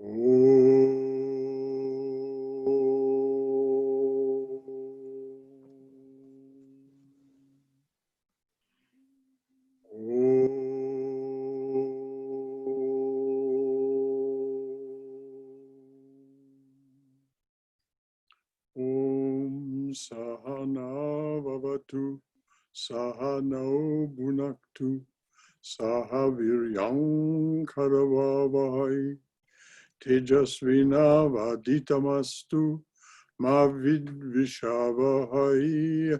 Om Sahana Vavatu Sahano Bhunaktu Sahaviryam Karavavahai Tejasvina Vaditamastu Ma Vidvishavahai.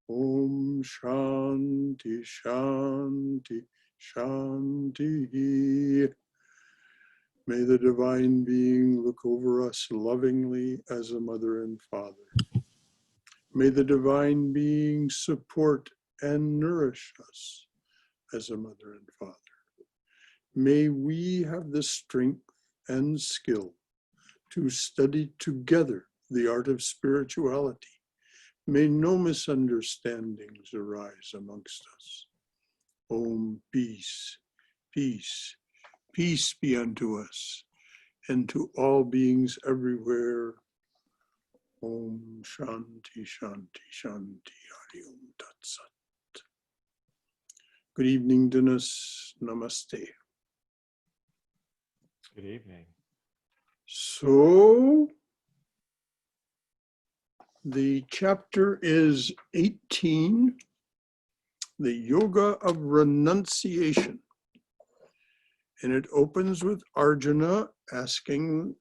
Om Shanti Shanti Shanti. May the Divine Being look over us lovingly as a mother and father. May the Divine Being support and nourish us as a mother and father. May we have the strength and skill to study together the art of spirituality. May no misunderstandings arise amongst us. Om, peace, peace, peace be unto us and to all beings everywhere. Om Shanti Shanti Shanti Hari Om Tat Sat. Good evening, Dennis. Namaste. Good evening. So, the chapter is 18, the Yoga of Renunciation. And it opens with Arjuna asking,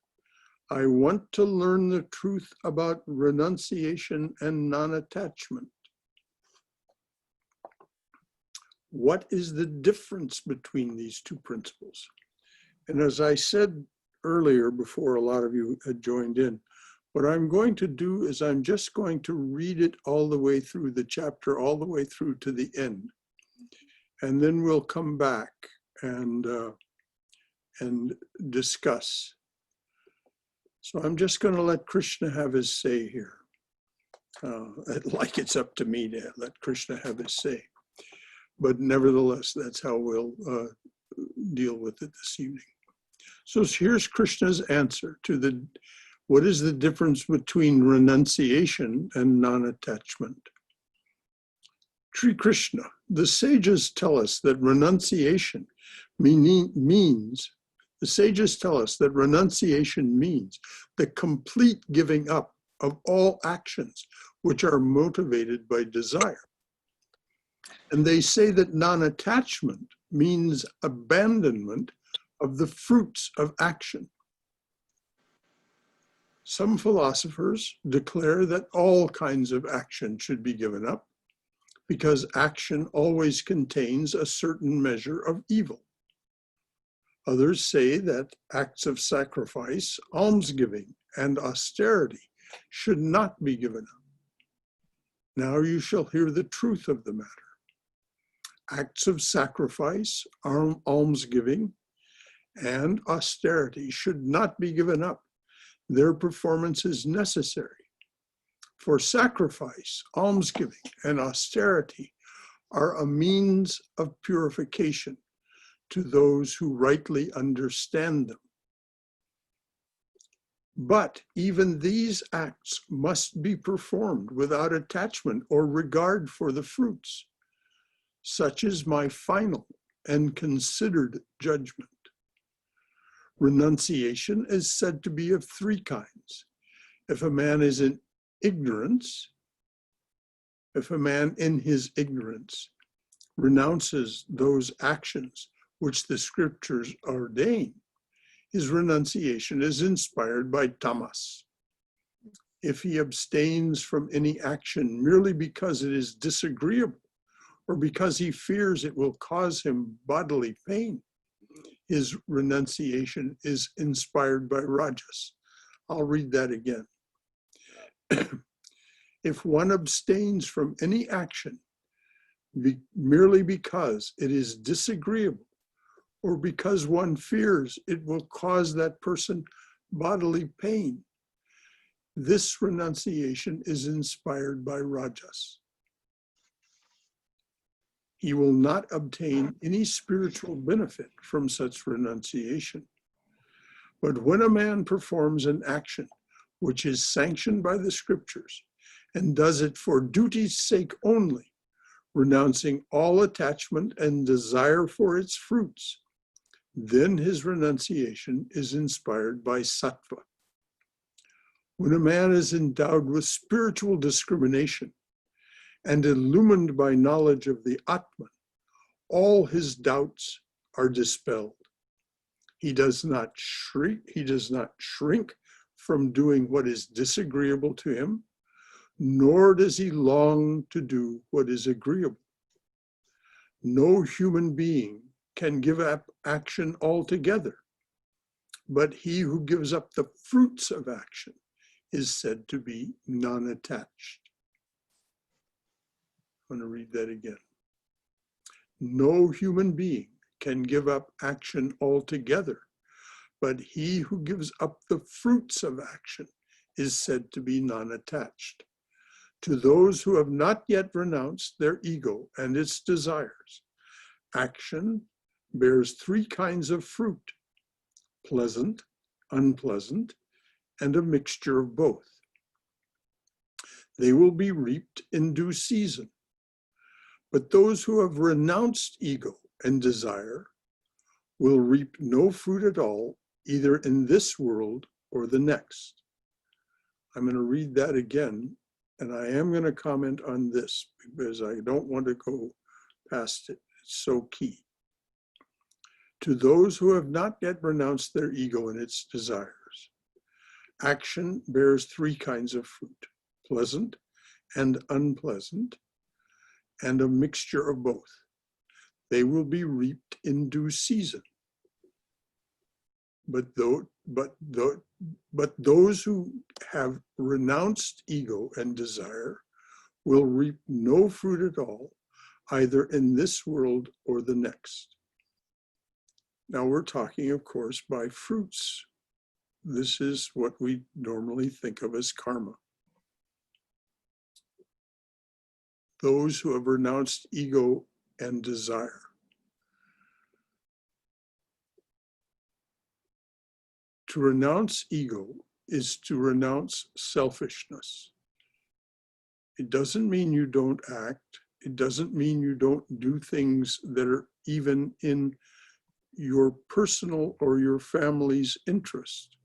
I want to learn the truth about renunciation and non-attachment. What is the difference between these two principles? And as I said earlier, before a lot of you had joined in, what I'm going to do is I'm just going to read it all the way through the chapter, all the way through to the end. And then we'll come back and discuss. So I'm just going to let Krishna have his say here. Like it's up to me to let Krishna have his say. But nevertheless, that's how we'll deal with it this evening. So here's Krishna's answer to what is the difference between renunciation and non-attachment. Sri Krishna, the sages tell us that renunciation means the complete giving up of all actions which are motivated by desire. And they say that non-attachment means abandonment of the fruits of action. Some philosophers declare that all kinds of action should be given up because action always contains a certain measure of evil. Others say that acts of sacrifice, almsgiving, and austerity should not be given up. Now you shall hear the truth of the matter. Acts of sacrifice, almsgiving, and austerity should not be given up. Their performance is necessary. For sacrifice, almsgiving, and austerity are a means of purification to those who rightly understand them. But even these acts must be performed without attachment or regard for the fruits. Such is my final and considered judgment. Renunciation is said to be of three kinds. If a man is in ignorance, if a man in his ignorance renounces those actions which the scriptures ordain, his renunciation is inspired by tamas. If he abstains from any action merely because it is disagreeable or because he fears it will cause him bodily pain, his renunciation is inspired by rajas. I'll read that again. If one abstains from any action merely because it is disagreeable or because one fears it will cause that person bodily pain, this renunciation is inspired by rajas. He will not obtain any spiritual benefit from such renunciation. But when a man performs an action which is sanctioned by the scriptures and does it for duty's sake only, renouncing all attachment and desire for its fruits, then his renunciation is inspired by sattva. When a man is endowed with spiritual discrimination and illumined by knowledge of the Atman, all his doubts are dispelled. He does not shrink from doing what is disagreeable to him, nor does he long to do what is agreeable. No human being can give up action altogether, but he who gives up the fruits of action is said to be non-attached. I'm going to read that again. No human being can give up action altogether, but he who gives up the fruits of action is said to be non-attached. To those who have not yet renounced their ego and its desires, action bears three kinds of fruit: pleasant, unpleasant, and a mixture of both. They will be reaped in due season. But those who have renounced ego and desire will reap no fruit at all, either in this world or the next. I'm going to read that again, and I am going to comment on this because I don't want to go past it. It's so key. To those who have not yet renounced their ego and its desires, action bears three kinds of fruit: pleasant and unpleasant, and a mixture of both. They will be reaped in due season. But those who have renounced ego and desire will reap no fruit at all, either in this world or the next. Now we're talking, of course, by fruits. This is what we normally think of as karma. Those who have renounced ego and desire. To renounce ego is to renounce selfishness. It doesn't mean you don't act. It doesn't mean you don't do things that are even in your personal or your family's interest,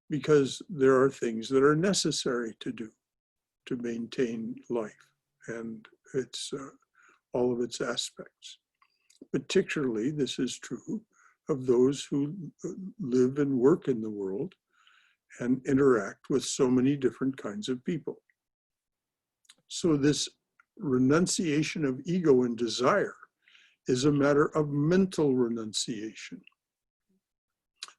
because there are things that are necessary to do to maintain life and its all of its aspects. Particularly, this is true of those who live and work in the world and interact with so many different kinds of people. So this renunciation of ego and desire is a matter of mental renunciation.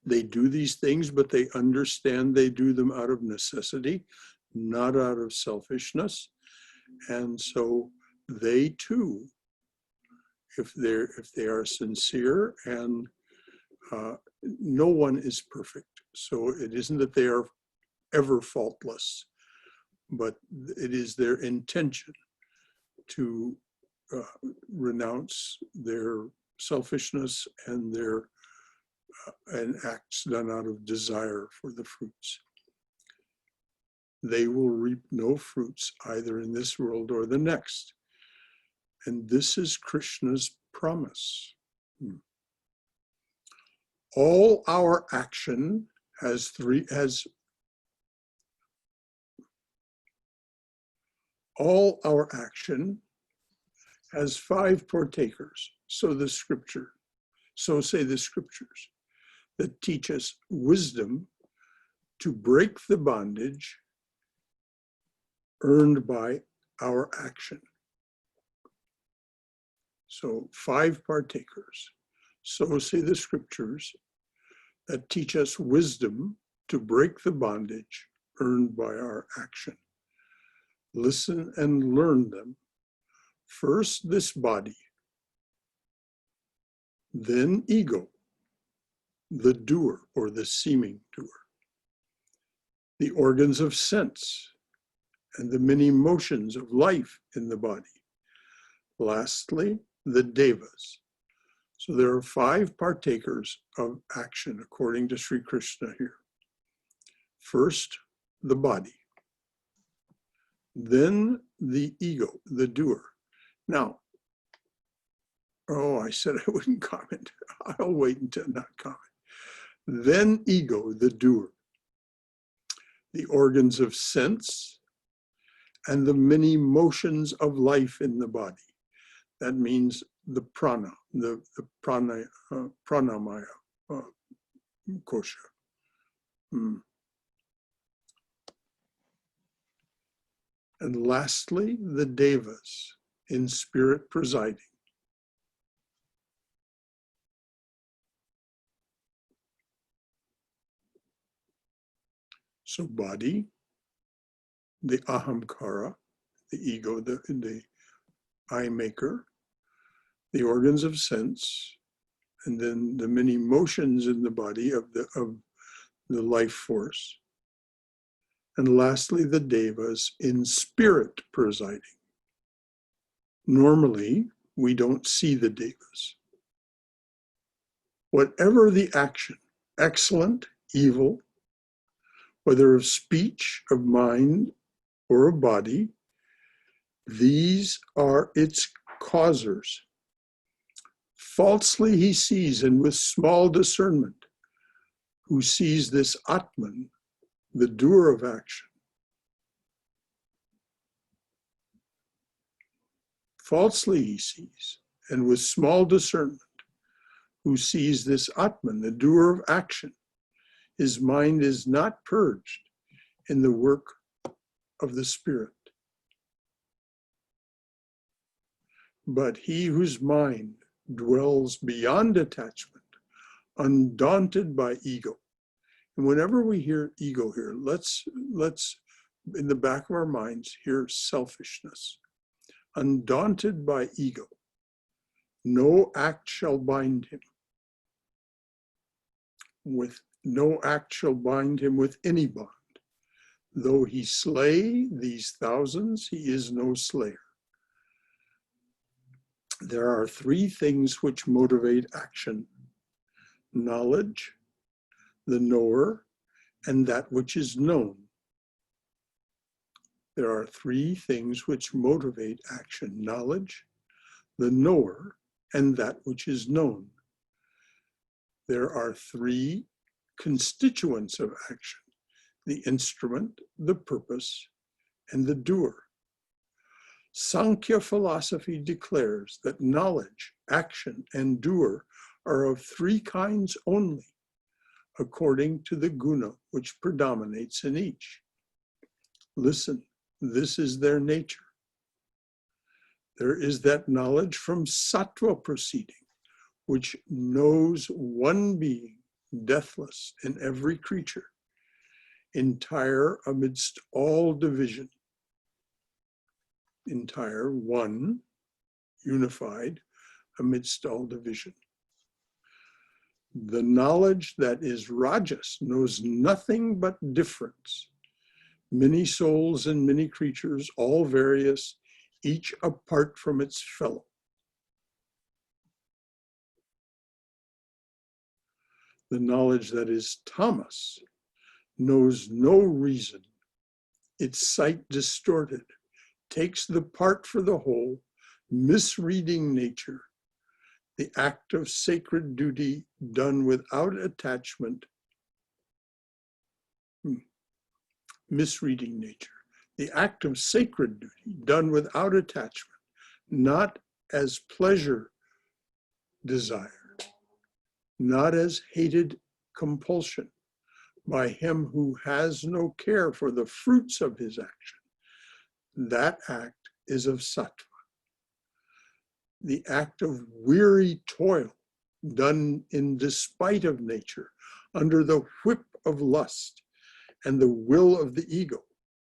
They do these things, but they understand they do them out of necessity, not out of selfishness. And so they too, if they are sincere, and no one is perfect. So it isn't that they are ever faultless, but it is their intention to renounce their selfishness and their and acts done out of desire for the fruits. They will reap no fruits either in this world or the next. And this is Krishna's promise. All our action has five partakers. So say the scriptures that teach us wisdom to break the bondage earned by our action. So 5 partakers. So say the scriptures that teach us wisdom to break the bondage earned by our action. Listen and learn them. First, this body, then ego, the doer or the seeming doer, the organs of sense, and the many motions of life in the body. Lastly, the devas. So there are 5 partakers of action according to Sri Krishna here. First, the body. Then the ego, the doer. Now, I said I wouldn't comment. I'll wait until not comment. Then ego, the doer. The organs of sense and the many motions of life in the body. That means the prana, the pranamaya kosha. And lastly, the devas, in spirit presiding. So body, the ahamkara, the ego, the I maker, the organs of sense, and then the many motions in the body of the life force. And lastly, the devas, in spirit presiding. Normally, we don't see the devas. Whatever the action, excellent, evil, whether of speech, of mind, or of body, these are its causers. Falsely he sees, and with small discernment, who sees this Atman, the doer of action. Falsely he sees, and with small discernment, who sees this Atman, the doer of action. His mind is not purged in the work of the Spirit. But he whose mind dwells beyond attachment, undaunted by ego. And whenever we hear ego here, let's in the back of our minds hear selfishness. Undaunted by ego, no act shall bind him. No act shall bind him with any bond. Though he slay these thousands, he is no slayer. There are 3 things which motivate action: knowledge, the knower, and that which is known. There are 3 things which motivate action: knowledge, the knower, and that which is known. There are 3 constituents of action: the instrument, the purpose, and the doer. Sankhya philosophy declares that knowledge, action, and doer are of 3 kinds only, according to the guna which predominates in each. Listen, this is their nature. There is that knowledge from sattva proceeding, which knows one being, deathless in every creature, entire amidst all division, entire, one, unified amidst all division. The knowledge that is rajas knows nothing but difference. Many souls and many creatures, all various, each apart from its fellow. The knowledge that is tamas knows no reason, its sight distorted, takes the part for the whole, misreading nature, the act of sacred duty done without attachment, misreading nature, the act of sacred duty done without attachment, not as pleasure desired, not as hated compulsion, by him who has no care for the fruits of his action. That act is of sattva. The act of weary toil done in despite of nature, under the whip of lust and the will of the ego,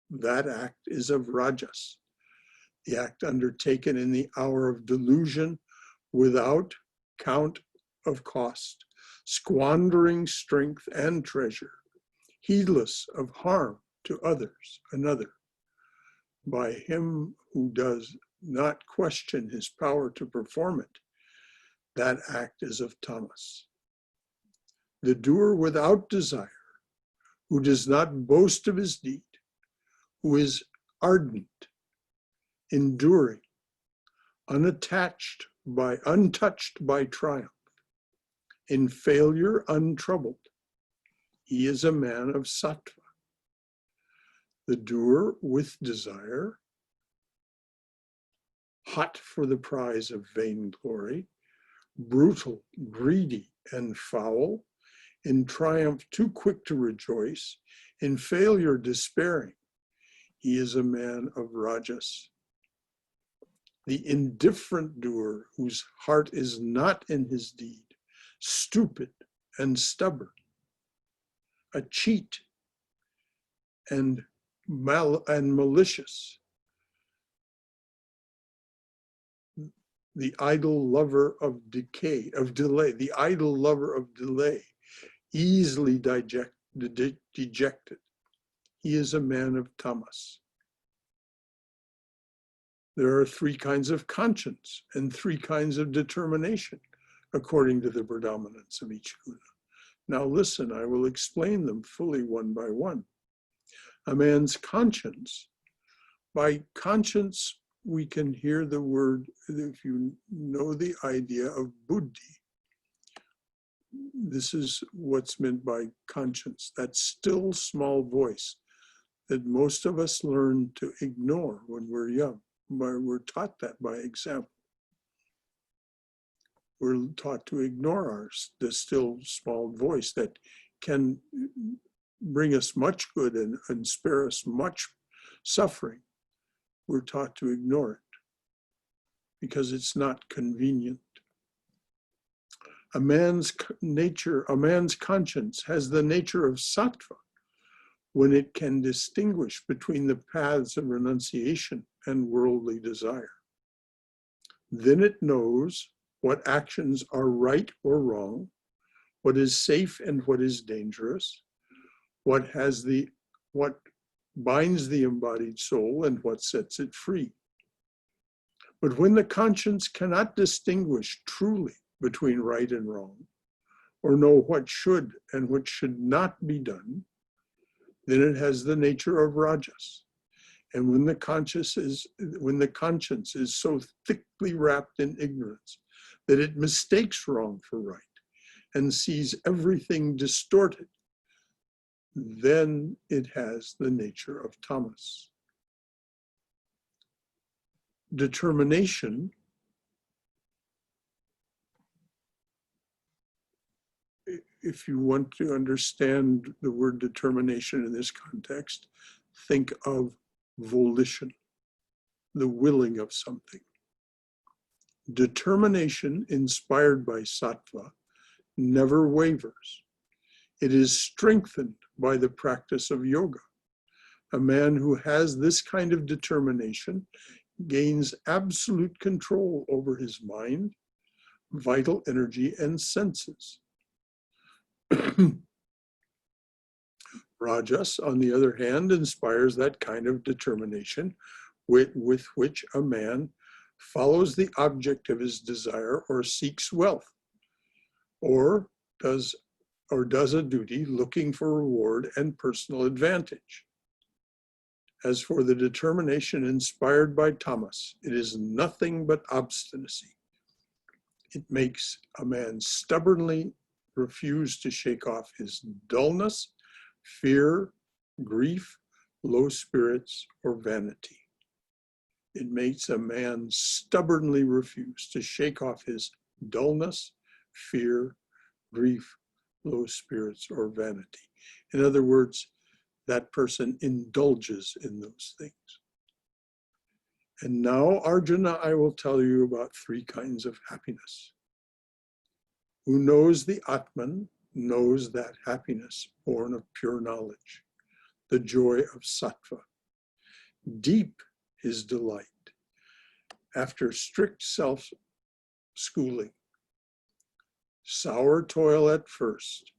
that act is of rajas. The act undertaken in the hour of delusion without count of cost, squandering strength and treasure, heedless of harm to others, another, by him who does not question his power to perform it, that act is of tamas. The doer without desire, who does not boast of his deed, who is ardent, enduring, untouched by triumph, in failure untroubled, he is a man of sattva. The doer with desire, hot for the prize of vainglory, brutal, greedy, and foul, in triumph too quick to rejoice, in failure despairing, he is a man of rajas. The indifferent doer whose heart is not in his deed, stupid and stubborn, a cheat and malicious, the idle lover of delay, the idle lover of delay, easily dejected. He is a man of tamas. There are three kinds of conscience and three kinds of determination, according to the predominance of each guna. Now listen, I will explain them fully one by one. A man's conscience. By conscience, we can hear the word, if you know the idea of buddhi. This is what's meant by conscience, that still small voice that most of us learn to ignore when we're young. We're taught that by example. We're taught to ignore the still small voice that can bring us much good and spare us much suffering. We're taught to ignore it because it's not convenient. A man's conscience has the nature of sattva when it can distinguish between the paths of renunciation and worldly desire. Then it knows what actions are right or wrong, what is safe and what is dangerous, what binds the embodied soul and what sets it free. But when the conscience cannot distinguish truly between right and wrong, or know what should and what should not be done, then it has the nature of rajas. And when the conscience is so thickly wrapped in ignorance that it mistakes wrong for right and sees everything distorted, then it has the nature of tamas. Determination if you want to understand the word determination in this context, think of volition, the willing of something. Determination inspired by sattva never wavers. It is strengthened by the practice of yoga. A man who has this kind of determination gains absolute control over his mind, vital energy, and senses. Rajas, on the other hand, inspires that kind of determination with which a man follows the object of his desire or seeks wealth, or does a duty looking for reward and personal advantage. As for the determination inspired by tamas, it is nothing but obstinacy. It makes a man stubbornly refuse to shake off his dullness, fear, grief, low spirits, or vanity. It makes a man stubbornly refuse to shake off his dullness, fear, grief, low spirits, or vanity. In other words, that person indulges in those things. And now, Arjuna, I will tell you about three kinds of happiness. Who knows the Atman knows that happiness born of pure knowledge, the joy of sattva. Deep his delight. After strict self-schooling, sour toil at first,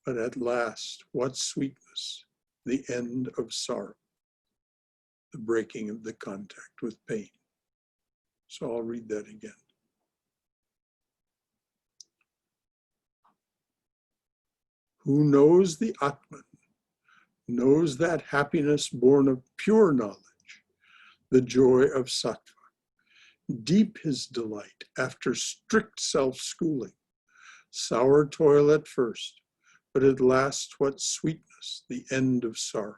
but at last, what sweetness, the end of sorrow, the breaking of the contact with pain. So I'll read that again. Who knows the Atman, knows that happiness born of pure knowledge, the joy of sattva. Deep his delight after strict self-schooling, sour toil at first, but at last what sweetness, the end of sorrow.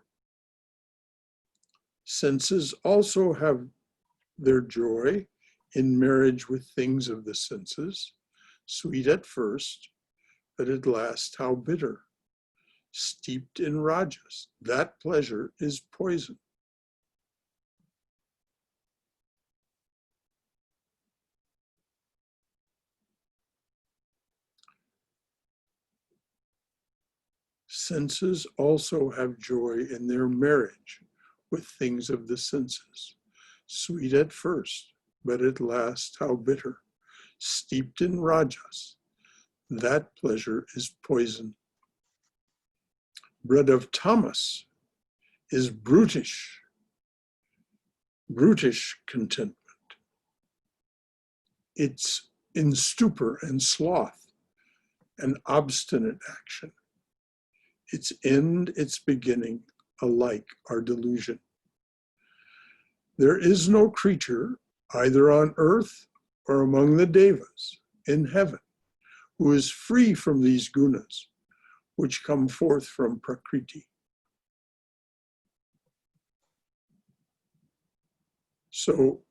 Senses also have their joy in marriage with things of the senses, sweet at first, but at last how bitter. Steeped in rajas, that pleasure is poison. Senses also have joy in their marriage with things of the senses, sweet at first, but at last how bitter. Steeped in rajas, that pleasure is poison. Bread of tamas is brutish contentment. It's in stupor and sloth and obstinate action. Its end, its beginning, alike are delusion. There is no creature, either on earth or among the devas, in heaven, who is free from these gunas, which come forth from prakriti. So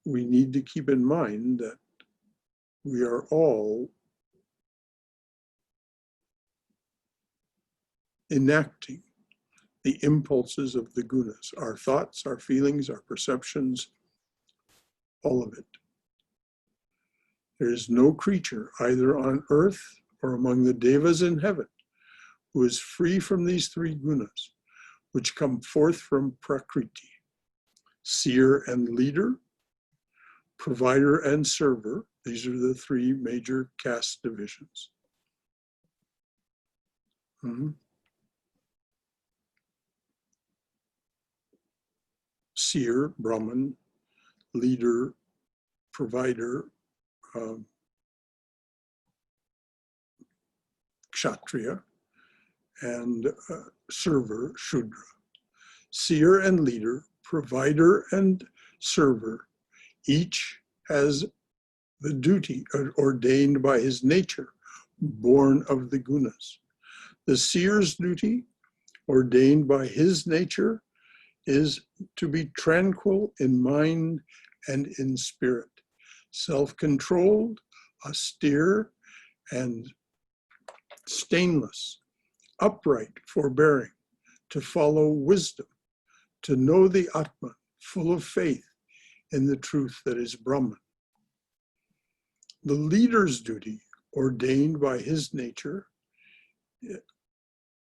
we need to keep in mind that we are all enacting the impulses of the gunas, our thoughts, our feelings, our perceptions, all of it. There is no creature, either on earth or among the devas in heaven, who is free from these three gunas, which come forth from prakriti. Seer and leader, provider and server, these are the three major caste divisions. Seer, Brahman, leader, provider, Kshatriya, and server, Shudra. Seer and leader, provider and server, each has the duty ordained by his nature, born of the gunas. The seer's duty, ordained by his nature, is to be tranquil in mind and in spirit, self-controlled, austere, and stainless, upright, forbearing, to follow wisdom, to know the Atman, full of faith in the truth that is Brahman. The leader's duty, ordained by his nature,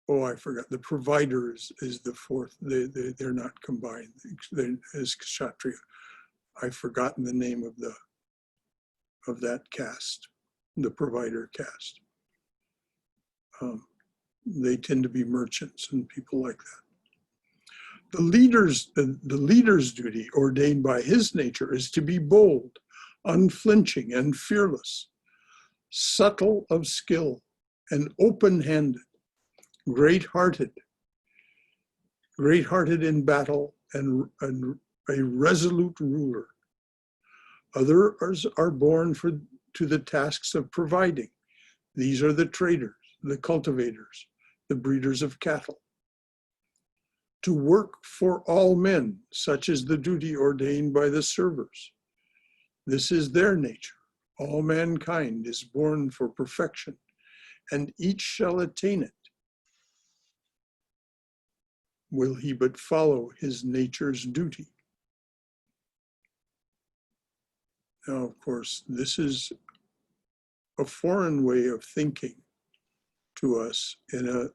I forgot, the provider is the fourth, they're not combined, as Kshatriya. I've forgotten the name of that caste, the provider caste. They tend to be merchants and people like that. The leader's duty, ordained by his nature, is to be bold, unflinching and fearless, subtle of skill and open-handed, great-hearted in battle and a resolute ruler. Others are born to the tasks of providing. These are the traders, the cultivators, the breeders of cattle. To work for all men, such is the duty ordained by the servers. This is their nature. All mankind is born for perfection, and each shall attain it, will he but follow his nature's duty. Now, of course, this is a foreign way of thinking to us in a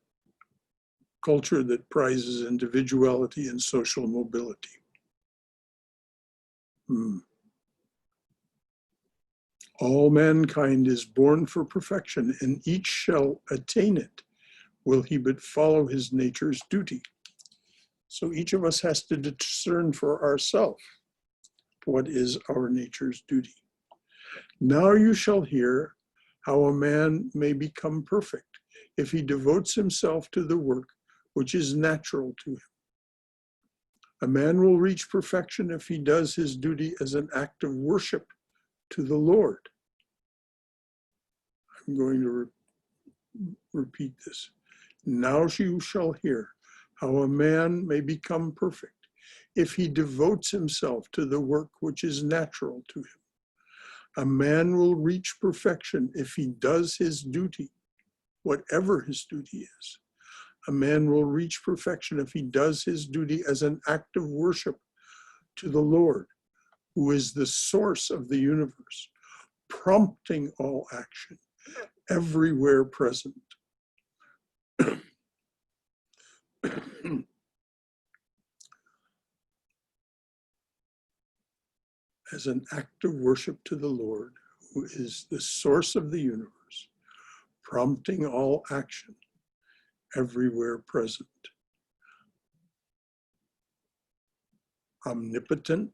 culture that prizes individuality and social mobility. All mankind is born for perfection, and each shall attain it, will he but follow his nature's duty. So each of us has to discern for ourselves what is our nature's duty. Now you shall hear how a man may become perfect if he devotes himself to the work which is natural to him. A man will reach perfection if he does his duty as an act of worship to the Lord. I'm going to repeat this. Now you shall hear how a man may become perfect if he devotes himself to the work which is natural to him. A man will reach perfection if he does his duty, whatever his duty is. A man will reach perfection if he does his duty as an act of worship to the Lord, who is the source of the universe, prompting all action, everywhere present. As an act of worship to the Lord, who is the source of the universe, prompting all action, everywhere present. Omnipotent,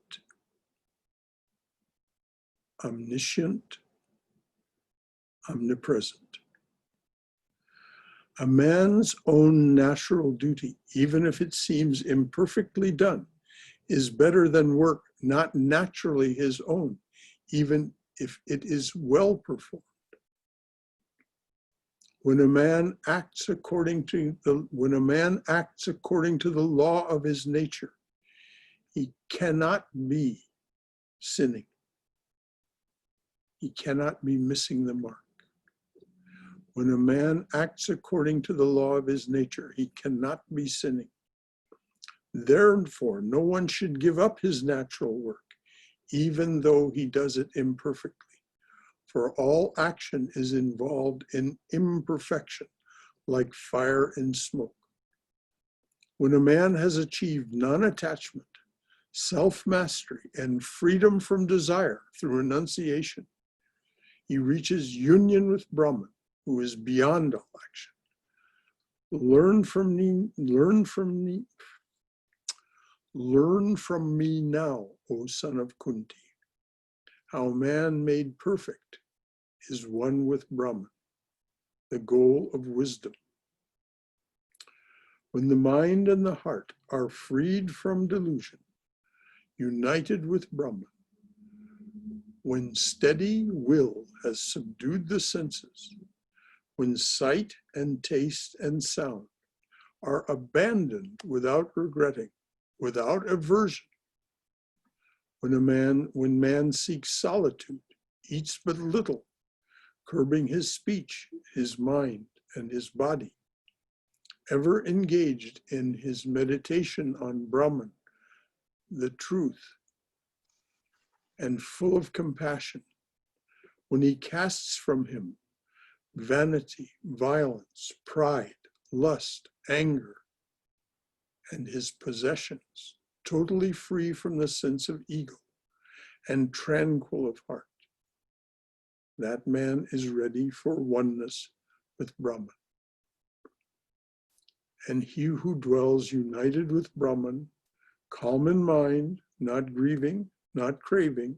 omniscient, omnipresent. A man's own natural duty, even if it seems imperfectly done, is better than work not naturally his own, even if it is well performed. When a man acts according to the law of his nature, he cannot be sinning. He cannot be missing the mark. When a man acts according to the law of his nature, he cannot be sinning. Therefore, no one should give up his natural work, even though he does it imperfectly. For all action is involved in imperfection, like fire and smoke. When a man has achieved non-attachment, self-mastery, and freedom from desire through renunciation, he reaches union with Brahman, who is beyond all action. Learn from me now, O son of Kunti, how man made perfect is one with Brahman, the goal of wisdom. When the mind and the heart are freed from delusion, united with Brahman, when steady will has subdued the senses, when sight and taste and sound are abandoned without regretting, without aversion, when man seeks solitude, eats but little, curbing his speech, his mind, and his body, ever engaged in his meditation on Brahman, the truth, and full of compassion, when he casts from him vanity, violence, pride, lust, anger, and his possessions, totally free from the sense of ego and tranquil of heart, that man is ready for oneness with Brahman. And he who dwells united with Brahman, calm in mind, not grieving, not craving,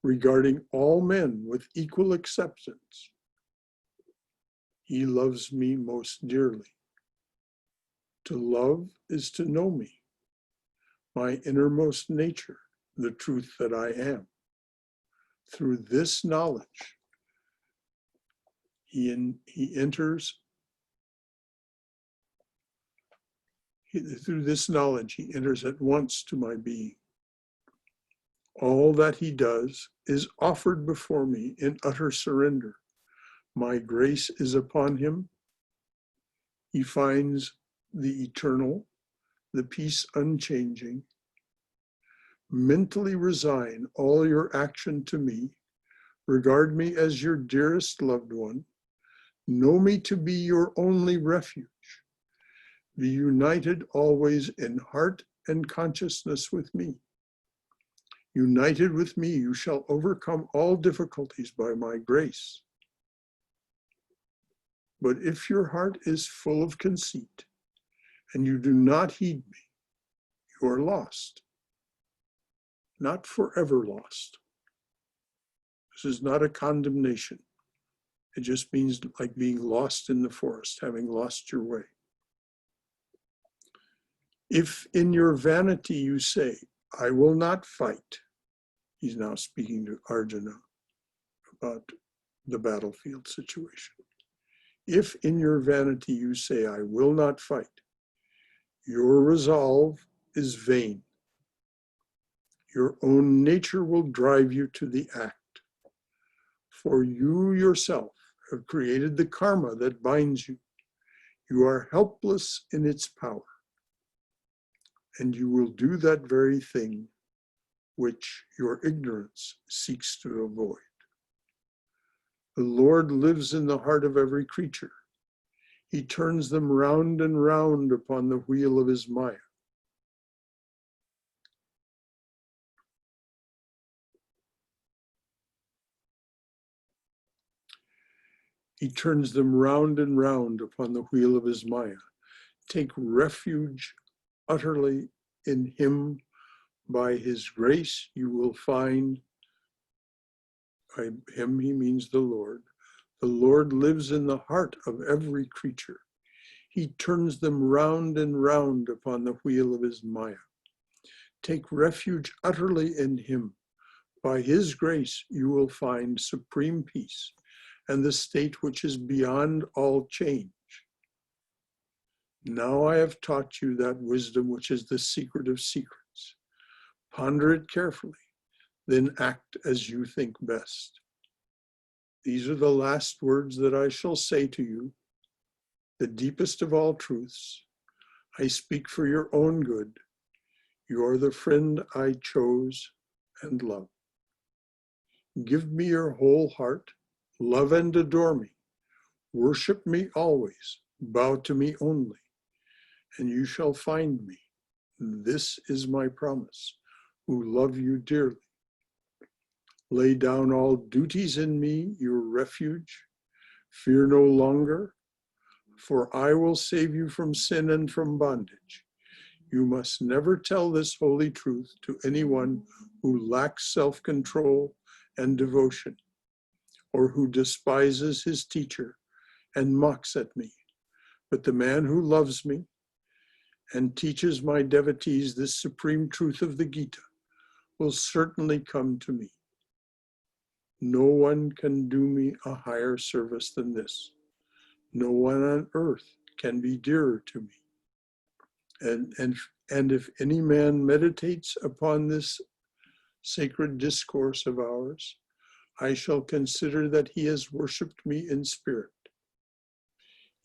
regarding all men with equal acceptance, he loves me most dearly. To love is to know me, my innermost nature, the truth that I am. Through this knowledge, he enters at once to my being. All that he does is offered before me in utter surrender. My grace is upon him. He finds the eternal, the peace unchanging. Mentally resign all your action to me. Regard me as your dearest loved one. Know me to be your only refuge. Be united always in heart and consciousness with me. United with me, you shall overcome all difficulties by my grace. But if your heart is full of conceit and you do not heed me, you are lost, not forever lost. This is not a condemnation. It just means like being lost in the forest, having lost your way. If in your vanity you say, I will not fight, he's now speaking to Arjuna about the battlefield situation. If in your vanity you say, I will not fight, your resolve is vain. Your own nature will drive you to the act. For you yourself have created the karma that binds you. You are helpless in its power. And you will do that very thing which your ignorance seeks to avoid. The Lord lives in the heart of every creature. He turns them round and round upon the wheel of his Maya. He turns them round and round upon the wheel of his Maya. Take refuge utterly in him. By his grace you will find, by him he means the Lord. The Lord lives in the heart of every creature. He turns them round and round upon the wheel of his Maya. Take refuge utterly in him. By his grace you will find supreme peace and the state which is beyond all change. Now I have taught you that wisdom which is the secret of secrets. Ponder it carefully, then act as you think best. These are the last words that I shall say to you, the deepest of all truths. I speak for your own good. You are the friend I chose and love. Give me your whole heart, love and adore me. Worship me always, bow to me only, and you shall find me. This is my promise, who love you dearly. Lay down all duties in me, your refuge. Fear no longer, for I will save you from sin and from bondage. You must never tell this holy truth to anyone who lacks self-control and devotion, or who despises his teacher and mocks at me. But the man who loves me and teaches my devotees this supreme truth of the Gita will certainly come to me. No one can do me a higher service than this. No one on earth can be dearer to me. And if any man meditates upon this sacred discourse of ours, I shall consider that he has worshipped me in spirit.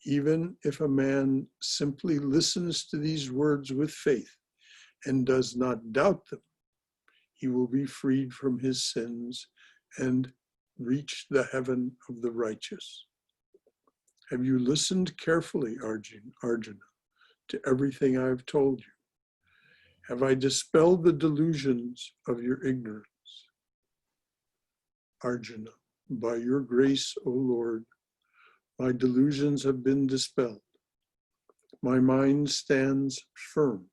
Even if a man simply listens to these words with faith and does not doubt them, he will be freed from his sins and reach the heaven of the righteous. Have you listened carefully, Arjuna, to everything I have told you? Have I dispelled the delusions of your ignorance? Arjuna, by your grace, O Lord, my delusions have been dispelled. My mind stands firm.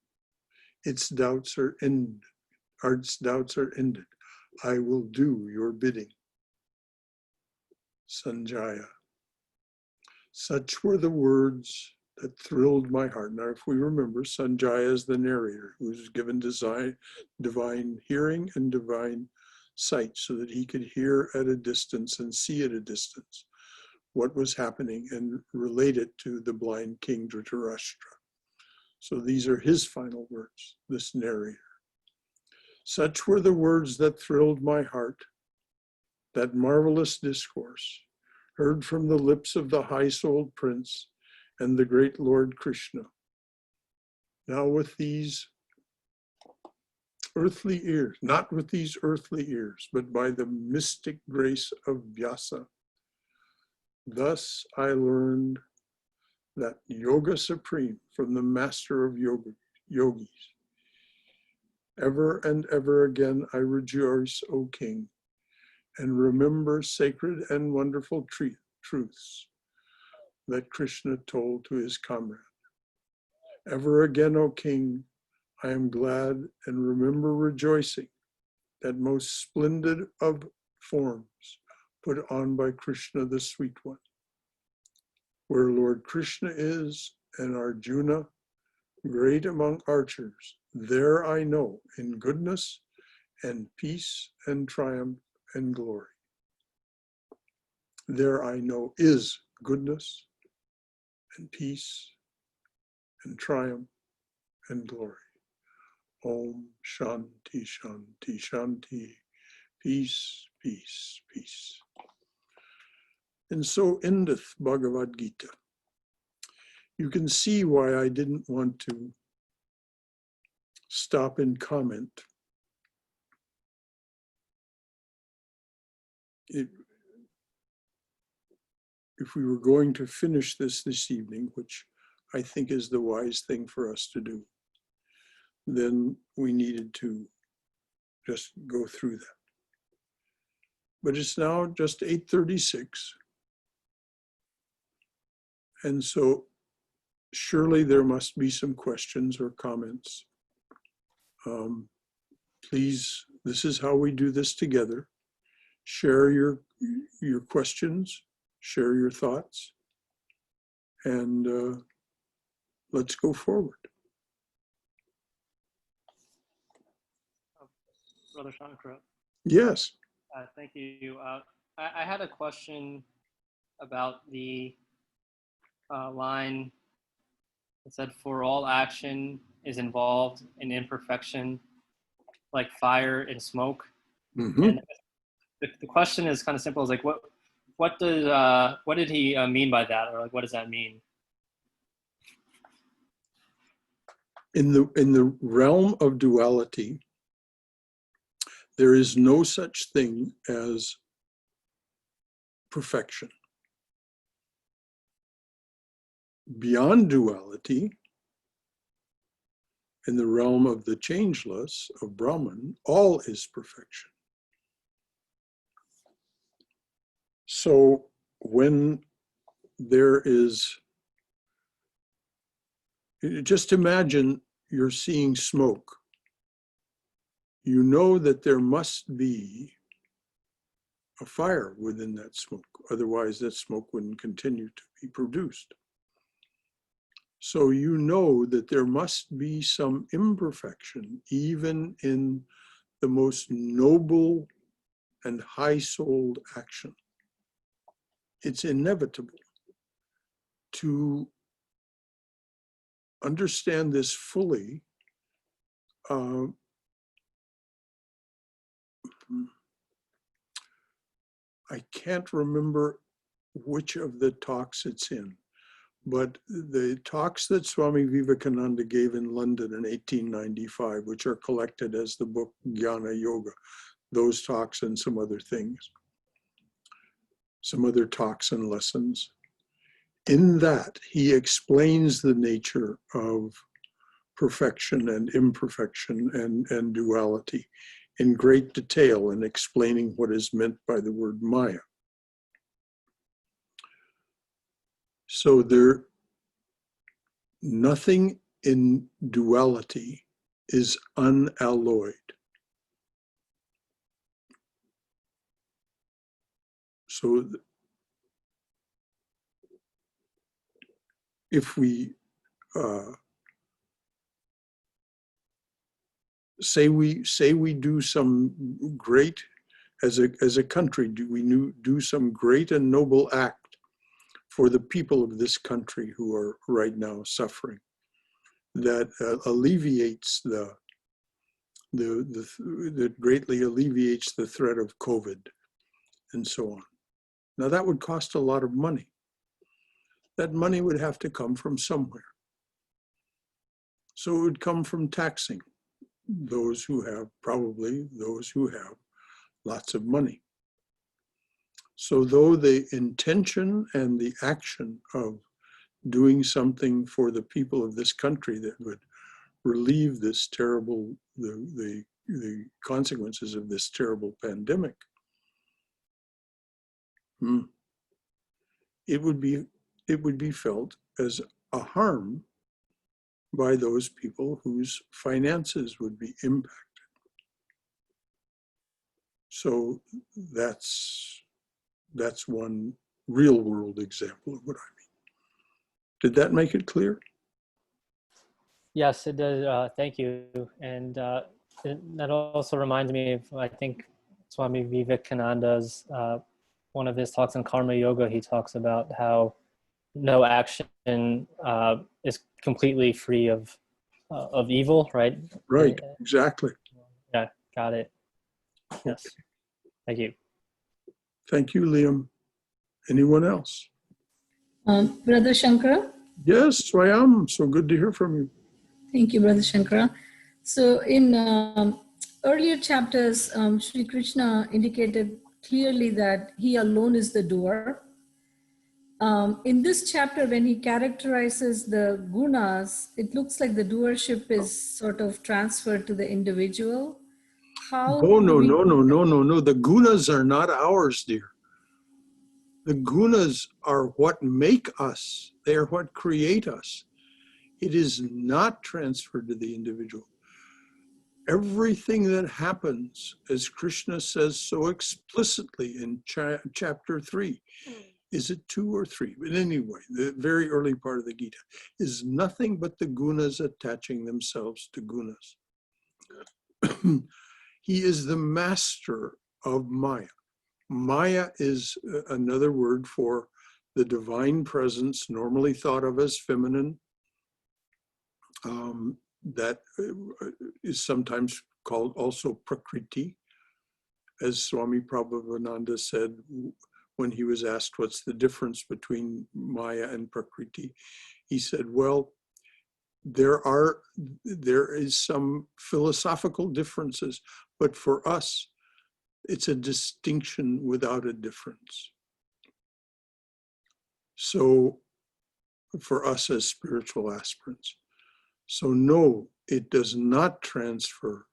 Its doubts are ended. I will do your bidding. Sanjaya. Such were the words that thrilled my heart. Now, if we remember, Sanjaya is the narrator who was given divine hearing and divine sight so that he could hear at a distance and see at a distance what was happening and relate it to the blind king Dhritarashtra. So these are his final words, this narrator. Such were the words that thrilled my heart, that marvelous discourse, heard from the lips of the high-souled prince and the great Lord Krishna. Now with these earthly ears, not with these earthly ears, but by the mystic grace of Vyasa, thus I learned that yoga supreme from the master of yogis. Ever and ever again I rejoice, O king, and remember sacred and wonderful truths that Krishna told to his comrade. Ever again, O king, I am glad and remember rejoicing that most splendid of forms put on by Krishna, the Sweet One. Where Lord Krishna is and Arjuna, great among archers, there I know in goodness and peace and triumph and glory. There I know is goodness and peace and triumph and glory. Om Shanti Shanti Shanti. Peace, peace, peace. And so endeth Bhagavad Gita. You can see why I didn't want to stop and comment. If we were going to finish this evening, which I think is the wise thing for us to do, then we needed to just go through that. But it's now just 8:36. And so surely there must be some questions or comments. Please, this is how we do this together. Share your questions, share your thoughts, and let's go forward. Brother Shankara. Yes. Thank you. I had a question about the line that said, for all action is involved in imperfection, like fire and smoke. Mm-hmm. And the question is kind of simple. It's like, what did he mean by that? Or like, what does that mean? In the realm of duality, there is no such thing as perfection. Beyond duality, in the realm of the changeless, of Brahman, all is perfection. So when there is, just imagine you're seeing smoke. You know that there must be a fire within that smoke. Otherwise, that smoke wouldn't continue to be produced. So you know that there must be some imperfection, even in the most noble and high-souled action. It's inevitable. To understand this fully, I can't remember which of the talks it's in, but the talks that Swami Vivekananda gave in London in 1895, which are collected as the book Jnana Yoga, those talks and some other things, some other talks and lessons. In that, he explains the nature of perfection and imperfection and duality in great detail in explaining what is meant by the word Maya. So nothing in duality is unalloyed. So if we say we do some great, as a country, do some great and noble act for the people of this country who are right now suffering, that alleviates that greatly alleviates the threat of COVID and so on. Now that would cost a lot of money. That money would have to come from somewhere. So it would come from taxing those who have lots of money. So though the intention and the action of doing something for the people of this country that would relieve this terrible, the consequences of this terrible pandemic, it would be felt as a harm by those people whose finances would be impacted. So that's one real world example of what I mean. Did that make it clear? Yes, it does. Thank you. And that also reminds me of, I think, Swami Vivekananda's, one of his talks on karma yoga. He talks about how no action is completely free of evil, right? Right, exactly. Yeah, got it. Yes. Thank you. Thank you, Liam. Anyone else? Brother Shankara? Yes, I am. So good to hear from you. Thank you, Brother Shankara. So in earlier chapters, Sri Krishna indicated clearly that he alone is the doer. In this chapter, when he characterizes the gunas, it looks like the doership is sort of transferred to the individual. How No, do no, we... no, no, no, no, no. The gunas are not ours, dear. The gunas are what make us. They are what create us. It is not transferred to the individual. Everything that happens, as Krishna says so explicitly in chapter 3, is it 2 or 3? But anyway, the very early part of the Gita is nothing but the gunas attaching themselves to gunas. He is the master of Maya. Maya is another word for the divine presence, normally thought of as feminine, that is sometimes called also Prakriti. As Swami Prabhupada said when he was asked what's the difference between Maya and Prakriti, he said, well, there is some philosophical differences, but for us, it's a distinction without a difference. So for us as spiritual aspirants. So no, it does not transfer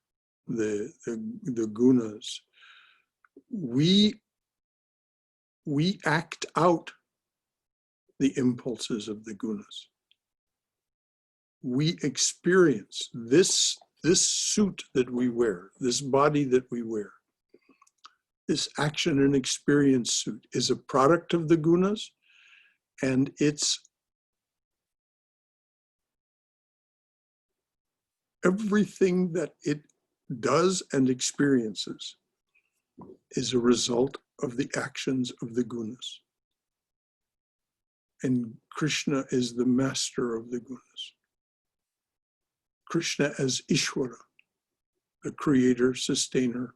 the gunas. We act out the impulses of the gunas. We experience this suit that we wear, this body that we wear, this action and experience suit is a product of the gunas, and it's everything that it does and experiences is a result of the actions of the gunas. And Krishna is the master of the gunas. Krishna as Ishvara, the creator, sustainer,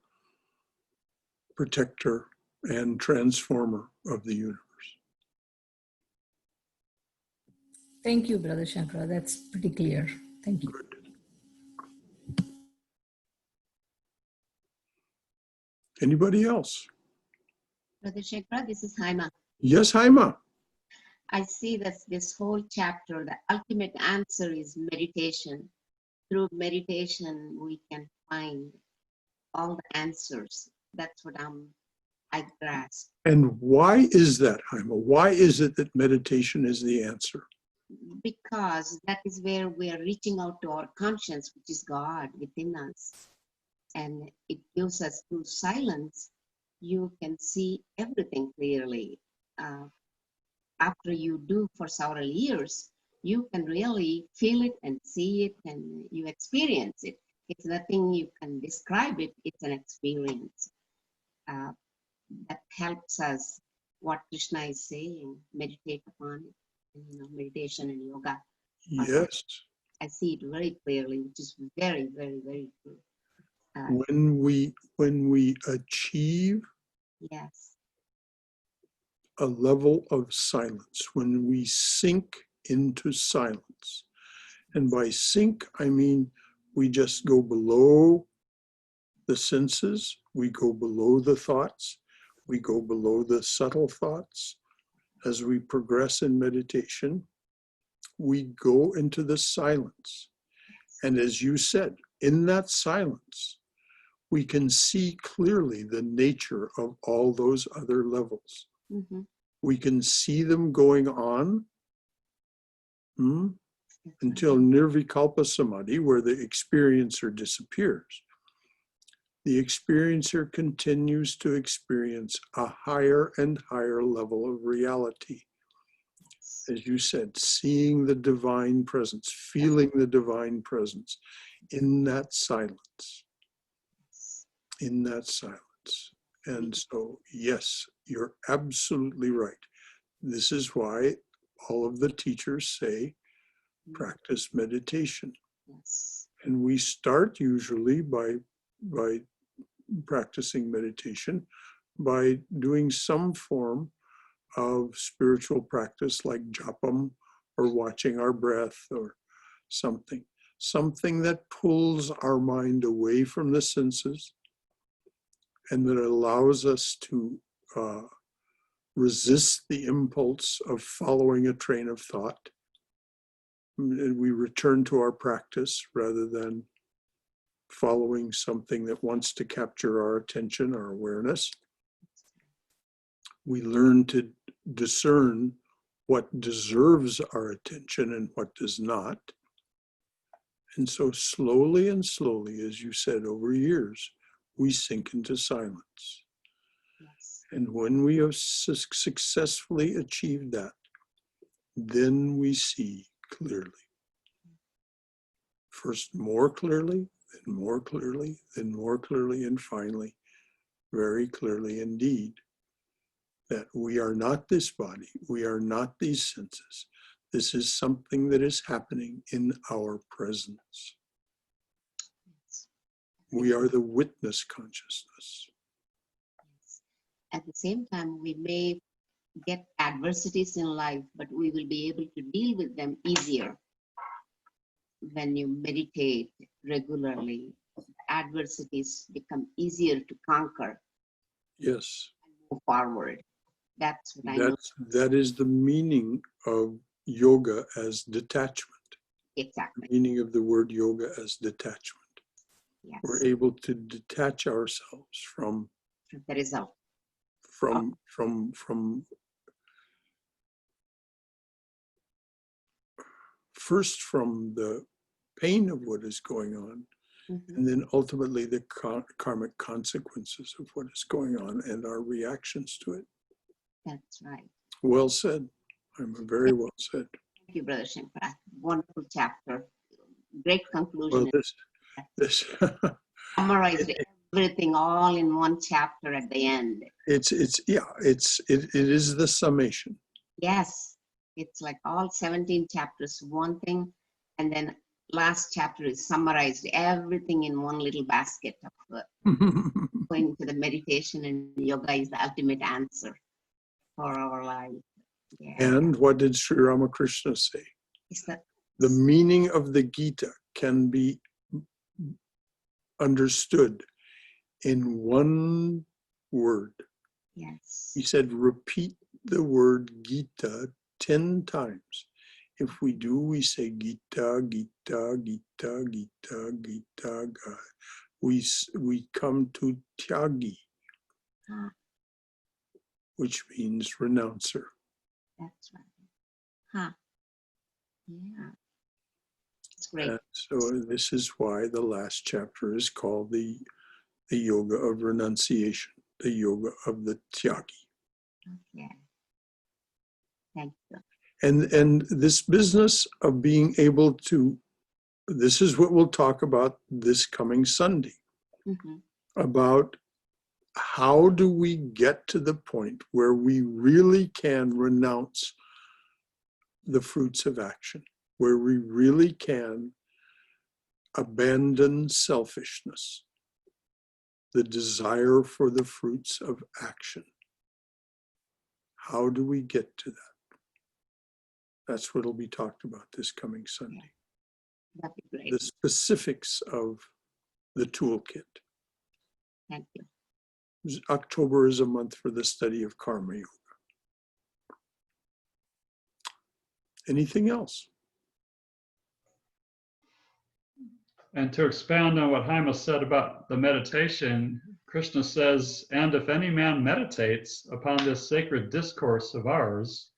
protector, and transformer of the universe. Thank you, Brother Shankara. That's pretty clear. Thank you. Good. Anybody else? Brother Shankara, this is Haima. Yes, Haima. I see that this whole chapter, the ultimate answer is meditation. Through meditation, we can find all the answers. That's what I grasp. And why is that, Haima? Why is it that meditation is the answer? Because that is where we are reaching out to our conscience, which is God within us. And it gives us, through silence, you can see everything clearly. After you do for several years, you can really feel it and see it and you experience it. It's nothing you can describe it, it's an experience. That helps us, what Krishna is saying, meditate upon it. Meditation and yoga. Yes. I see it very clearly, which is very, very, very true. When we achieve Yes. a level of silence, when we sink into silence, and by sink, I mean we just go below the senses, we go below the thoughts, we go below the subtle thoughts. As we progress in meditation, we go into the silence. And as you said, in that silence, we can see clearly the nature of all those other levels. Mm-hmm. We can see them going on until nirvikalpa samadhi, where the experiencer disappears. the experiencer continues to experience a higher and higher level of reality. As you said, seeing the divine presence, feeling the divine presence in that silence, in that silence. And so, yes, you're absolutely right. This is why all of the teachers say, practice meditation. Yes. And we start usually by practicing meditation by doing some form of spiritual practice like japam or watching our breath or something that pulls our mind away from the senses and that allows us to resist the impulse of following a train of thought. And we return to our practice rather than following something that wants to capture our attention, our awareness. We learn to discern what deserves our attention and what does not. And so slowly and slowly, as you said, over years, we sink into silence. Yes. And when we have successfully achieved that, then we see clearly. First more clearly, then more clearly, then more clearly, and finally, very clearly indeed, that we are not this body, we are not these senses. This is something that is happening in our presence. We are the witness consciousness. At the same time, we may get adversities in life, but we will be able to deal with them easier. When you meditate regularly, adversities become easier to conquer Yes, and move forward. That's what I know. that is the meaning of yoga as detachment. Exactly. The meaning of the word yoga as detachment. Yes. We're able to detach ourselves from The result. First from the pain of what is going on, and then ultimately the karmic consequences of what is going on and our reactions to it. That's right. Well said. Very well said. Thank you, Brother Shankara. Wonderful chapter. Great conclusion. Well, this Summarized everything all in one chapter at the end. it is the summation. Yes, it's like all 17 chapters, one thing, and then last chapter is summarized everything in one little basket of going to the meditation, and yoga is the ultimate answer for our life. Yeah. And what did Sri Ramakrishna say? The meaning of the Gita can be understood in one word. Yes. He said, repeat the word Gita 10 times. If we do, we say Gita, Gita, Gita, Gita, Gita, God. We come to Tyagi, which means renouncer. That's right. Huh. Yeah. It's great. And so this is why the last chapter is called the Yoga of Renunciation, the Yoga of the Tyagi. Okay. Thank you. And this business of being able to, this is what we'll talk about this coming Sunday, about how do we get to the point where we really can renounce the fruits of action, where we really can abandon selfishness, the desire for the fruits of action. How do we get to that? That's what will be talked about this coming Sunday. That'd be great. The specifics of the toolkit. Thank you. October is a month for the study of karma yoga. Anything else? And to expound on what Haima said about the meditation, Krishna says, and if any man meditates upon this sacred discourse of ours,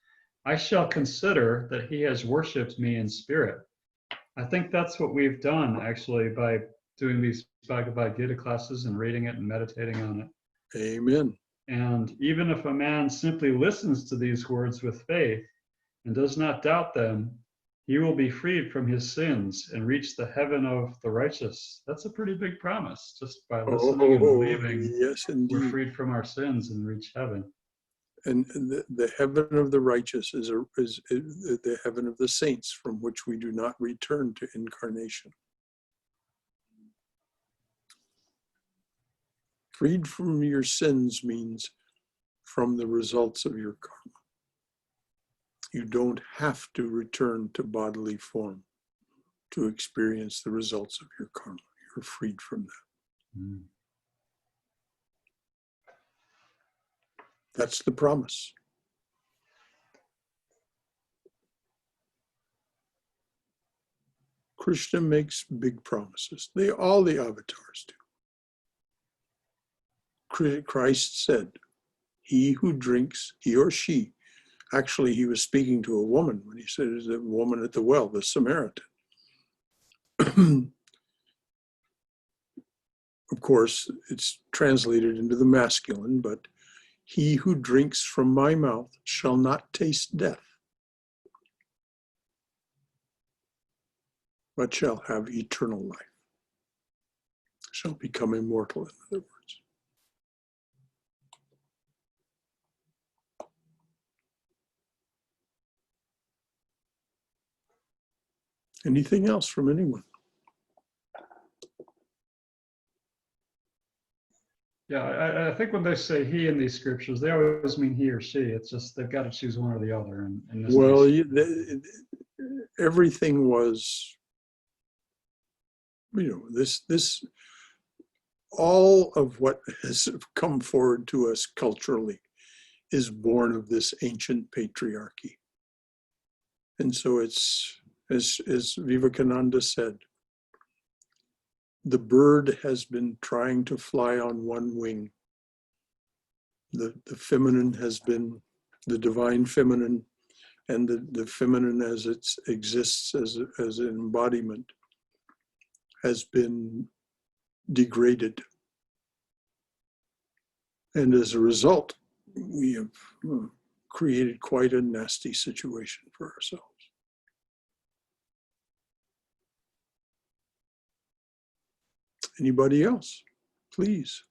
I shall consider that he has worshipped me in spirit. I think that's what we've done actually by doing these Bhagavad Gita classes and reading it and meditating on it. Amen. And even if a man simply listens to these words with faith and does not doubt them, he will be freed from his sins and reach the heaven of the righteous. That's a pretty big promise. Just by listening and believing, yes, we're indeed. freed from our sins and reach heaven. And the heaven of the righteous is the heaven of the saints, from which we do not return to incarnation. Freed from your sins means from the results of your karma. You don't have to return to bodily form to experience the results of your karma. You're freed from that. Mm. That's the promise. Krishna makes big promises. All the avatars do. Christ said, he who drinks, he or she, actually he was speaking to a woman when he said, is the woman at the well, the Samaritan. Of course, it's translated into the masculine, but he who drinks from my mouth shall not taste death, but shall have eternal life, shall become immortal, in other words. Anything else from anyone? Yeah, I think when they say he in these scriptures, they always mean he or she. It's just they've got to choose one or the other. In this Well, case. everything was, this, all of what has come forward to us culturally is born of this ancient patriarchy. And so it's, as Vivekananda said, the bird has been trying to fly on one wing. The feminine has been, the divine feminine, and the feminine as it exists as an embodiment has been degraded. And as a result, we have created quite a nasty situation for ourselves. Anybody else? Please.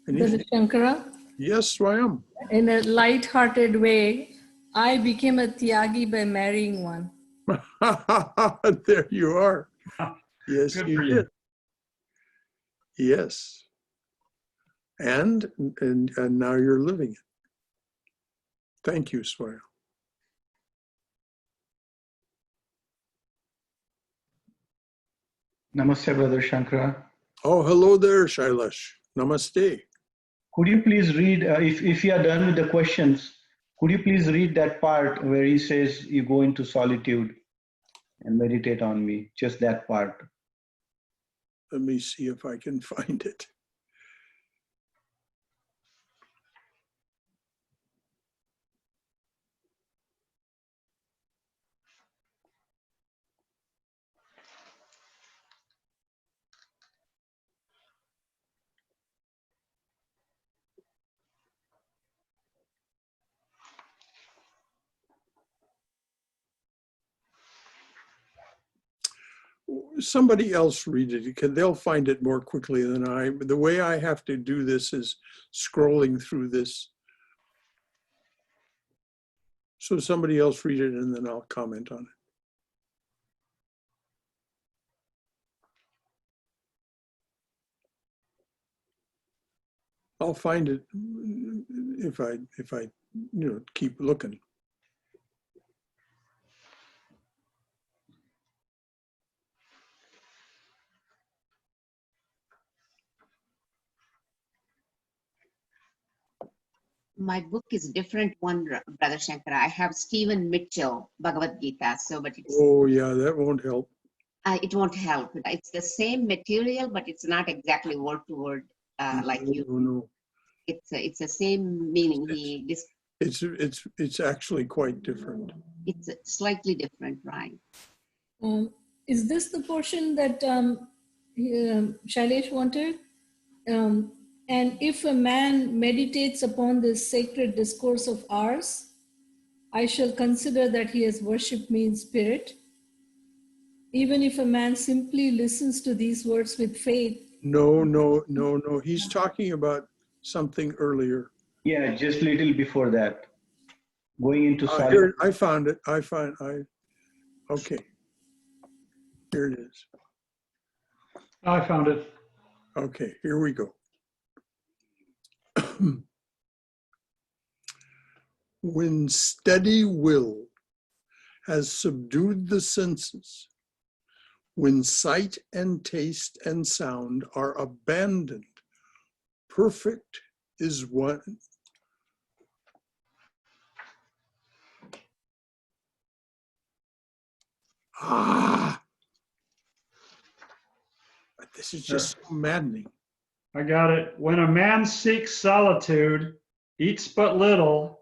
Brother Anything? Shankara, Yes, Swayam. in a light-hearted way, I became a Tyagi by marrying one. There you are. Yes, Good you for you. did. Yes. And now you're living it. Thank you, Swayam. Namaste, Brother Shankara. Oh, hello there, Shailesh. Namaste. Could you please read, if you are done with the questions, could you please read that part where he says you go into solitude and meditate on me, just that part. Let me see if I can find it. Somebody else read it, because they'll find it more quickly than I. The way I have to do this is scrolling through this. So somebody else read it and then I'll comment on it. I'll find it if I keep looking. My book is a different one, Brother Shankara. I have Stephen Mitchell, Bhagavad Gita. So, but it's, Oh yeah, that won't help. it won't help. It's the same material, but it's not exactly word to word like you. No. It's the same meaning. It's actually quite different. It's slightly different, right? Is this the portion that Shailesh wanted. And if a man meditates upon this sacred discourse of ours, I shall consider that he has worshipped me in spirit. Even if a man simply listens to these words with faith. No. He's talking about something earlier. Yeah, just little before that. Going into solitude. Here, I found it. Okay. Here it is. I found it. Okay, here we go. When steady will has subdued the senses, when sight and taste and sound are abandoned, perfect is one. This is just so maddening. I got it. When a man seeks solitude, eats but little,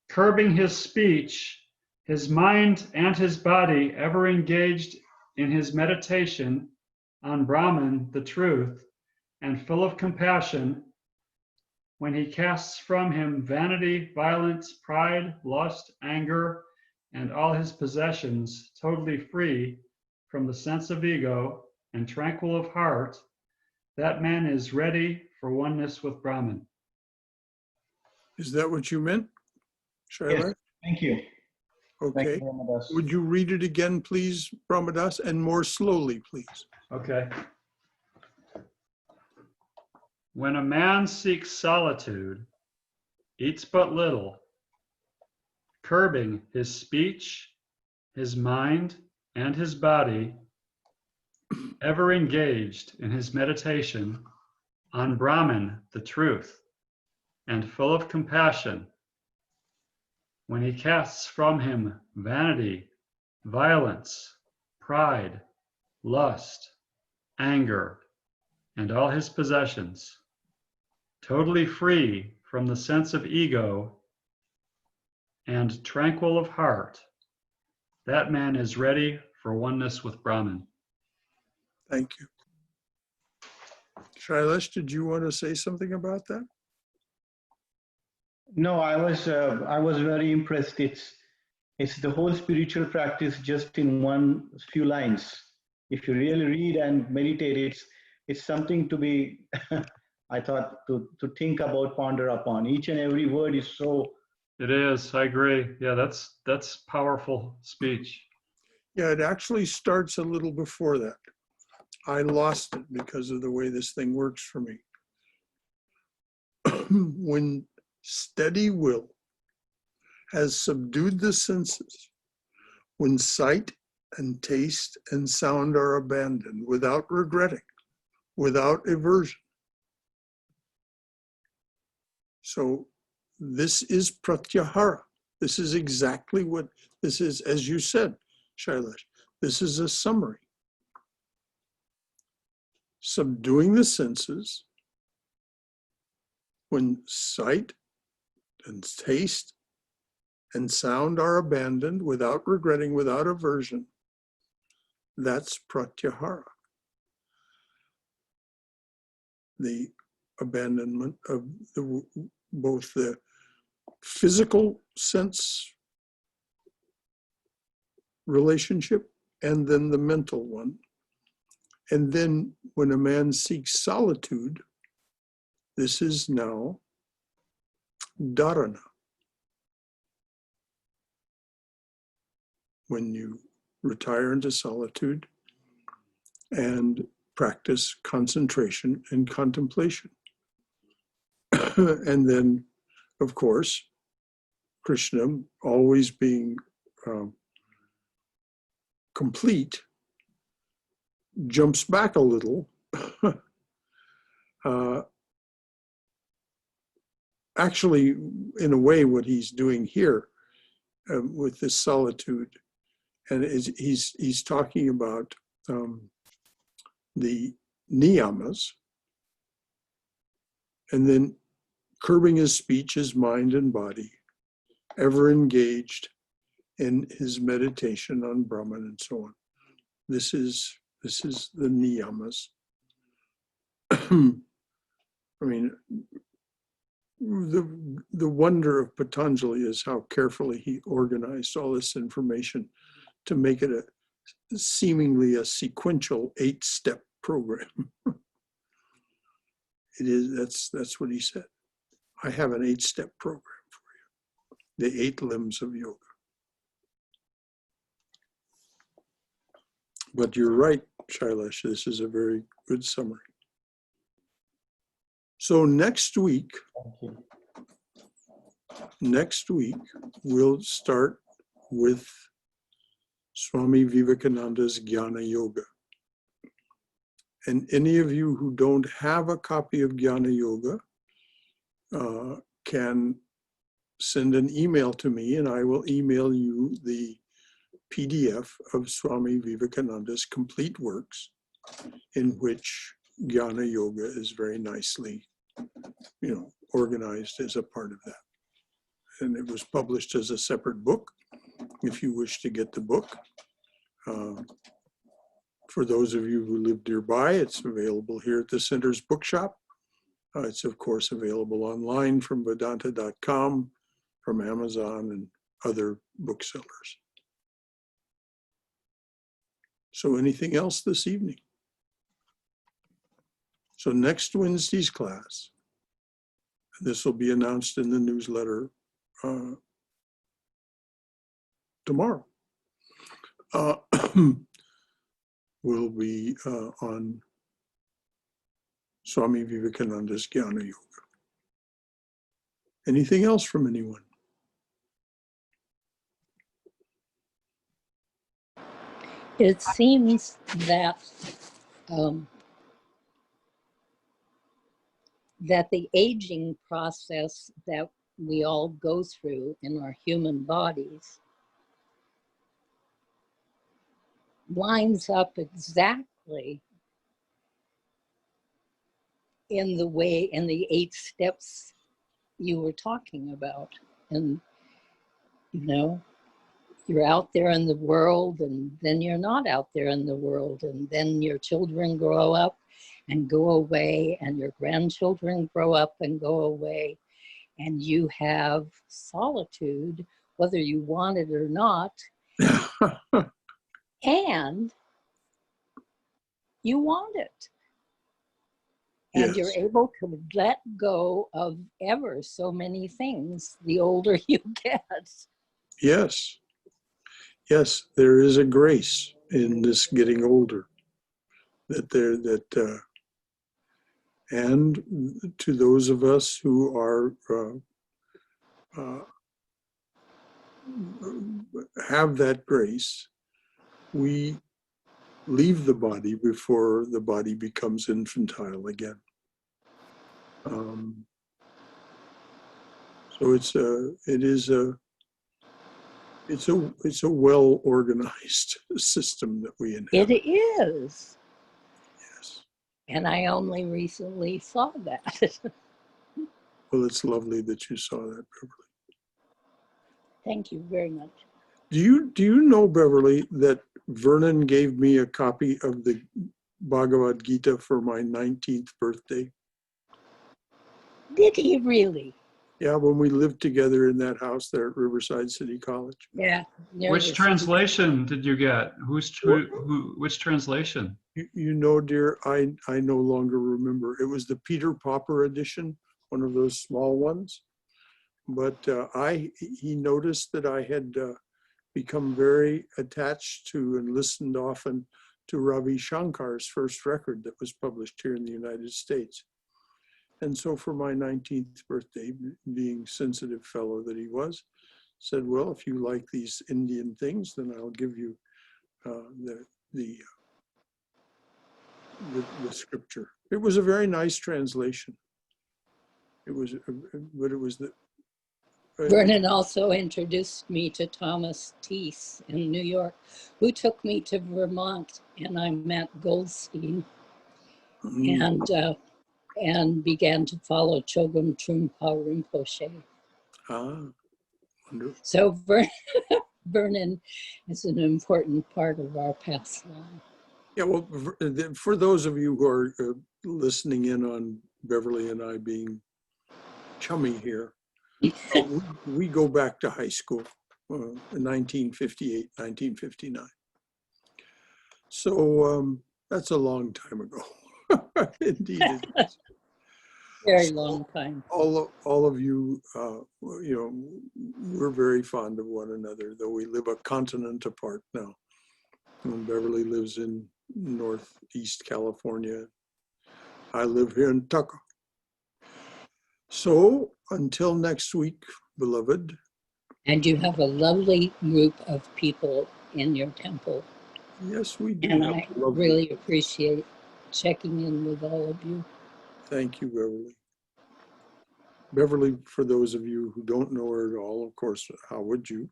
curbing his speech, his mind and his body ever engaged in his meditation on Brahman, the truth, and full of compassion, when he casts from him vanity, violence, pride, lust, anger, and all his possessions, totally free from the sense of ego and tranquil of heart, that man is ready for oneness with Brahman. Is that what you meant, Shaila? Yes, thank you. Okay. Thank you, Ramadas. Would you read it again, please, Brahmadas, and more slowly, please? Okay. When a man seeks solitude, eats but little, curbing his speech, his mind, and his body, ever engaged in his meditation on Brahman, the truth, and full of compassion, when he casts from him vanity, violence, pride, lust, anger, and all his possessions, totally free from the sense of ego and tranquil of heart, that man is ready for oneness with Brahman. Thank you. Shailesh, did you want to say something about that? No, I was very impressed. It's the whole spiritual practice just in one few lines. If you really read and meditate, it's something to be, I thought, to think about, ponder upon. Each and every word is so. It is, I agree. Yeah, that's powerful speech. Yeah, it actually starts a little before that. I lost it because of the way this thing works for me. When steady will has subdued the senses, when sight and taste and sound are abandoned without regretting, without aversion. So this is pratyahara. This is exactly what this is, as you said, Shailesh. This is a summary. Subduing the senses, when sight and taste and sound are abandoned without regretting, without aversion, that's pratyahara. The abandonment of both the physical sense relationship and then the mental one. And then when a man seeks solitude, this is now dharana. When you retire into solitude and practice concentration and contemplation. And then, of course, Krishna, always being complete, jumps back a little. Actually, in a way, what he's doing here with this solitude, and he's talking about the niyamas, and then curbing his speech, his mind and body, ever engaged in his meditation on Brahman and so on. This is the niyamas. I mean, the wonder of Patanjali is how carefully he organized all this information to make it seemingly a sequential 8-step program. It is, that's what he said. I have an 8-step program for you. The 8 limbs of yoga. But you're right, Shailesh, this is a very good summary. So next week, we'll start with Swami Vivekananda's Jnana Yoga. And any of you who don't have a copy of Jnana Yoga can send an email to me, and I will email you the PDF of Swami Vivekananda's complete works, in which Jnana Yoga is very nicely, organized as a part of that. And it was published as a separate book, if you wish to get the book. For those of you who live nearby, it's available here at the Center's bookshop. It's, of course, available online from Vedanta.com, from Amazon, and other booksellers. So anything else this evening? So next Wednesday's class, this will be announced in the newsletter tomorrow, will be on Swami Vivekananda's Jnana Yoga. Anything else from anyone? It seems that that the aging process that we all go through in our human bodies lines up exactly in the 8 steps you were talking about. And, you're out there in the world, and then you're not out there in the world, and then your children grow up and go away, and your grandchildren grow up and go away, and you have solitude, whether you want it or not, and you want it. And Yes. you're able to let go of ever so many things the older you get. Yes. Yes, there is a grace in this getting older. And to those of us who are have that grace, we leave the body before the body becomes infantile again. So it's a well organized system that we inhabit. It is. Yes. And I only recently saw that. Well, it's lovely that you saw that, Beverly. Thank you very much. Do you know, Beverly, that Vernon gave me a copy of the Bhagavad Gita for my 19th birthday? Did he really? Yeah, when we lived together in that house there at Riverside City College. Yeah. Which translation did you get? Which translation? You know, dear, I no longer remember. It was the Peter Popper edition, one of those small ones. But he noticed that I had become very attached to and listened often to Ravi Shankar's first record that was published here in the United States. And so for my 19th birthday, being sensitive fellow that he was, said, well, if you like these Indian things, then I'll give you the scripture. It was a very nice translation. It was, but it was the... Vernon also introduced me to Thomas Teese in New York, who took me to Vermont, and I met Goldstein and began to follow Chogyam Trungpa Rinpoche. Ah, wonderful. So Vernon is an important part of our past life. Yeah, well, for those of you who are listening in on Beverly and I being chummy here, we go back to high school in 1958, 1959. So that's a long time ago. Indeed it is. Very So long time. all of you, you know, we're very fond of one another, though we live a continent apart now. And Beverly lives in Northeast California. I live here in Tuckahoe. So until next week, beloved. And you have a lovely group of people in your temple. Yes, we do. And have I lovely- really appreciate checking in with all of you. Thank you, Beverly. Beverly, for those of you who don't know her at all, of course, how would you?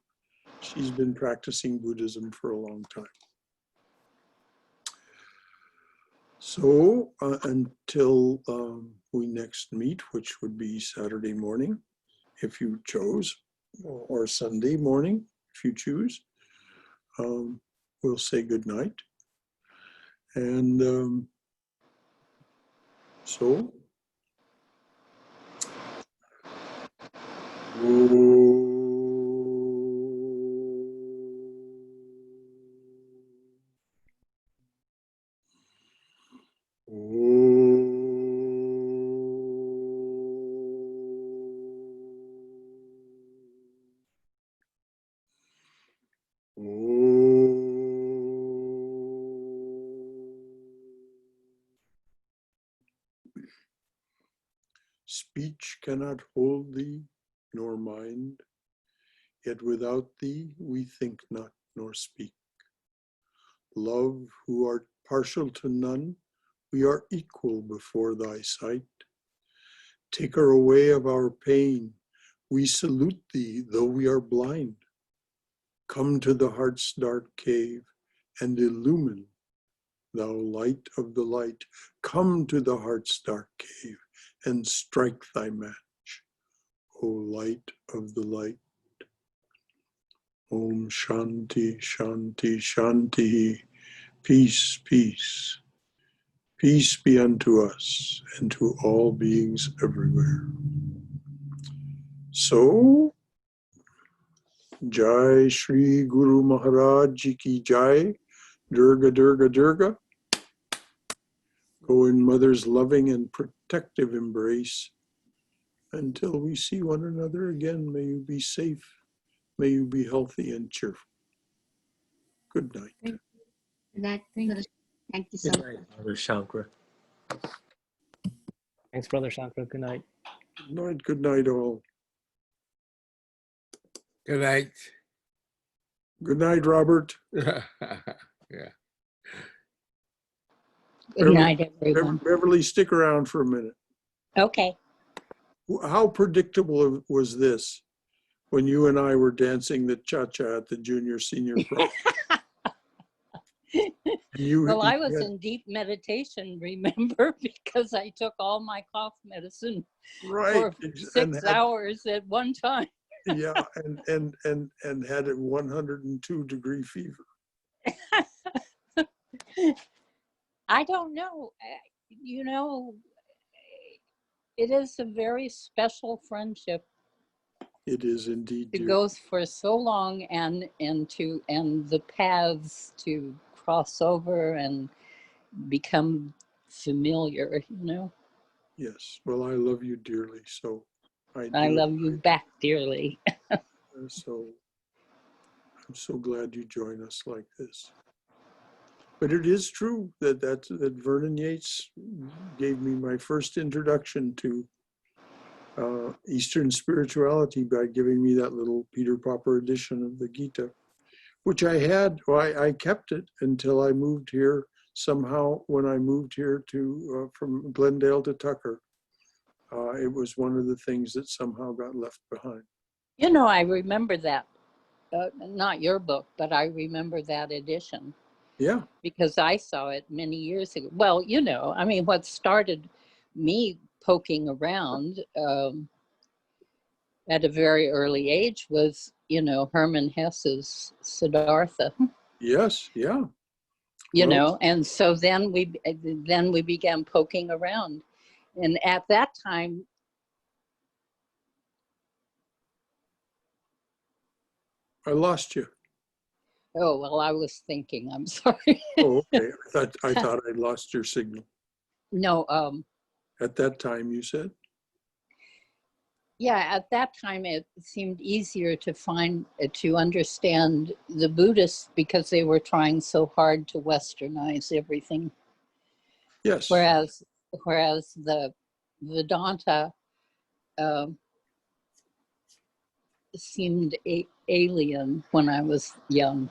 She's been practicing Buddhism for a long time. So until we next meet, which would be Saturday morning, if you chose, or Sunday morning, if you choose, we'll say good night. And so, speech cannot hold thee, nor mind, yet without thee we think not, nor speak. Love, who art partial to none, we are equal before thy sight. Taker away of our pain, we salute thee, though we are blind. Come to the heart's dark cave and illumine, thou light of the light. Come to the heart's dark cave and strike thy match, O light of the light. Om Shanti, Shanti, Shanti. Peace, peace. Peace be unto us and to all beings everywhere. So, Jai Shri Guru Maharaj Ji Ki Jai, Durga, Durga, Durga. Go in Mother's loving and protective embrace. Until we see one another again, may you be safe. May you be healthy and cheerful. Good night. Thank That, Thank you. thank you so Good much. night, Brother Shankara. Thanks, Brother Shankara. Good night. Good night, all. Good night. Good night, Robert. Yeah. Good night, everyone. Beverly, stick around for a minute. Okay. How predictable was this when you and I were dancing the cha-cha at the junior senior prom? Well, I was in deep meditation, remember, because I took all my cough medicine right, for and 6 had, hours at one time. yeah, and had a 102-degree fever. I don't know. You know, it is a very special friendship. It is indeed, It dear. goes for so long, and the paths to cross over and become familiar, you know. Yes. Well, I love you dearly, so I I do. love you back dearly. So I'm so glad you join us like this. But it is true that Vernon Yates gave me my first introduction to Eastern spirituality by giving me that little Peter Popper edition of the Gita, which I had. Well, I kept it until I moved here. Somehow, when I moved here to from Glendale to Tucker, it was one of the things that somehow got left behind. You know, I remember that. Not your book, but I remember that edition. Yeah. Because I saw it many years ago. Well, you know, I mean, what started me poking around at a very early age was, you know, Hermann Hesse's Siddhartha. Yes. Yeah. you Well- know, and so then we began poking around. And at that time, I lost you. oh, well, I was thinking, I'm sorry. Oh, okay. I thought I'd lost your signal. No, At that time, you said? yeah, at that time it seemed easier to understand the Buddhists because they were trying so hard to westernize everything. Yes. Whereas the Vedanta seemed alien when I was young.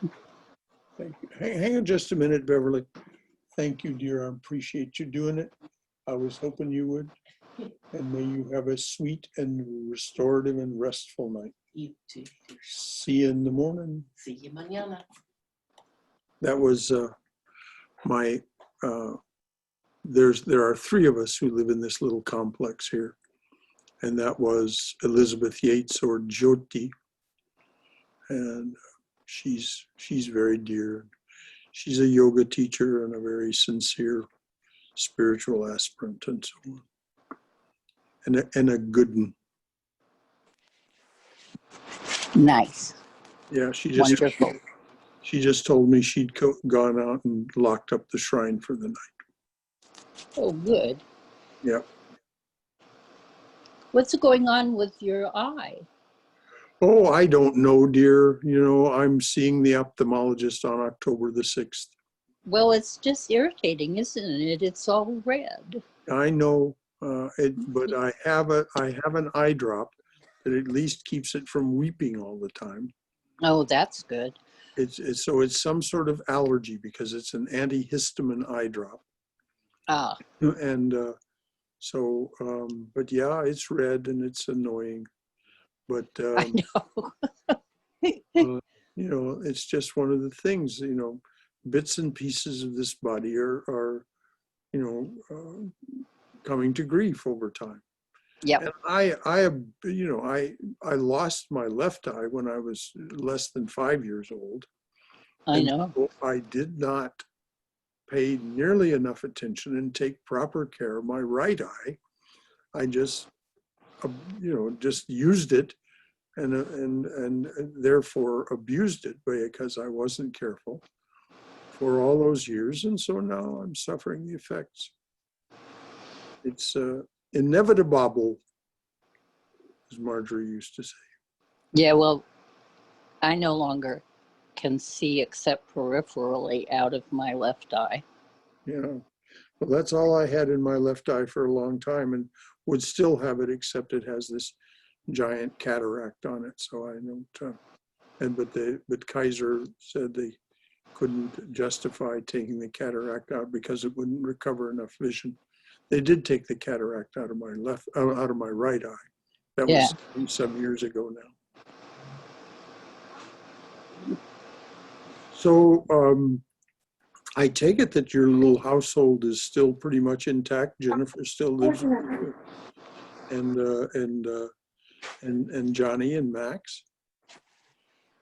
Thank you. Hang on just a minute, Beverly. Thank you, dear. I appreciate you doing it. I was hoping you would. And may you have a sweet and restorative and restful night. You too. See you in the morning. See you mañana. That was there are three of us who live in this little complex here. And that was Elizabeth Yates, or Jyoti. And she's very dear. She's a yoga teacher and a very sincere spiritual aspirant and so on. And a good one. Nice. Yeah, she Wonderful. just told me she'd gone out and locked up the shrine for the night. Oh, good. Yeah. What's going on with your eye? Oh, I don't know, dear. You know, I'm seeing the ophthalmologist on October the 6th. Well, it's just irritating, isn't it? It's all red. I know, but I have an eye drop that at least keeps it from weeping all the time. Oh, that's good. It's some sort of allergy because it's an antihistamine eye drop. Ah, And but yeah, it's red and it's annoying. But I know. you know, it's just one of the things. You know, bits and pieces of this body are coming to grief over time. Yep. And I lost my left eye when I was less than 5 years old. I And know. so I did not pay nearly enough attention and take proper care of my right eye. I just, just used it and therefore abused it because I wasn't careful for all those years. And so now I'm suffering the effects. It's inevitable, as Marjorie used to say. Yeah, well, I no longer can see except peripherally out of my left eye. Yeah. Well, that's all I had in my left eye for a long time and would still have it, except it has this giant cataract on it. So I don't, but Kaiser said they couldn't justify taking the cataract out because it wouldn't recover enough vision. They did take the cataract out of my right eye. That was some years ago now. So I take it that your little household is still pretty much intact. Jennifer still lives with you, and Johnny and Max.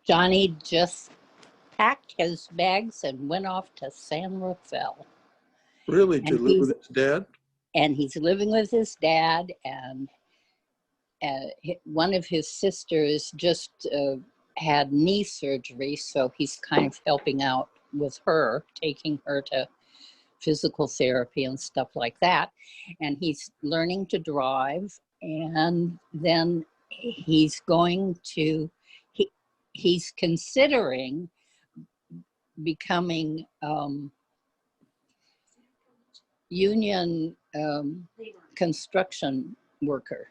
Johnny just packed his bags and went off to San Rafael. Really, to live with his dad? And he's living with his dad, and one of his sisters just had knee surgery, so he's kind of helping out with her, taking her to physical therapy and stuff like that. And he's learning to drive, and then he's considering becoming union construction worker,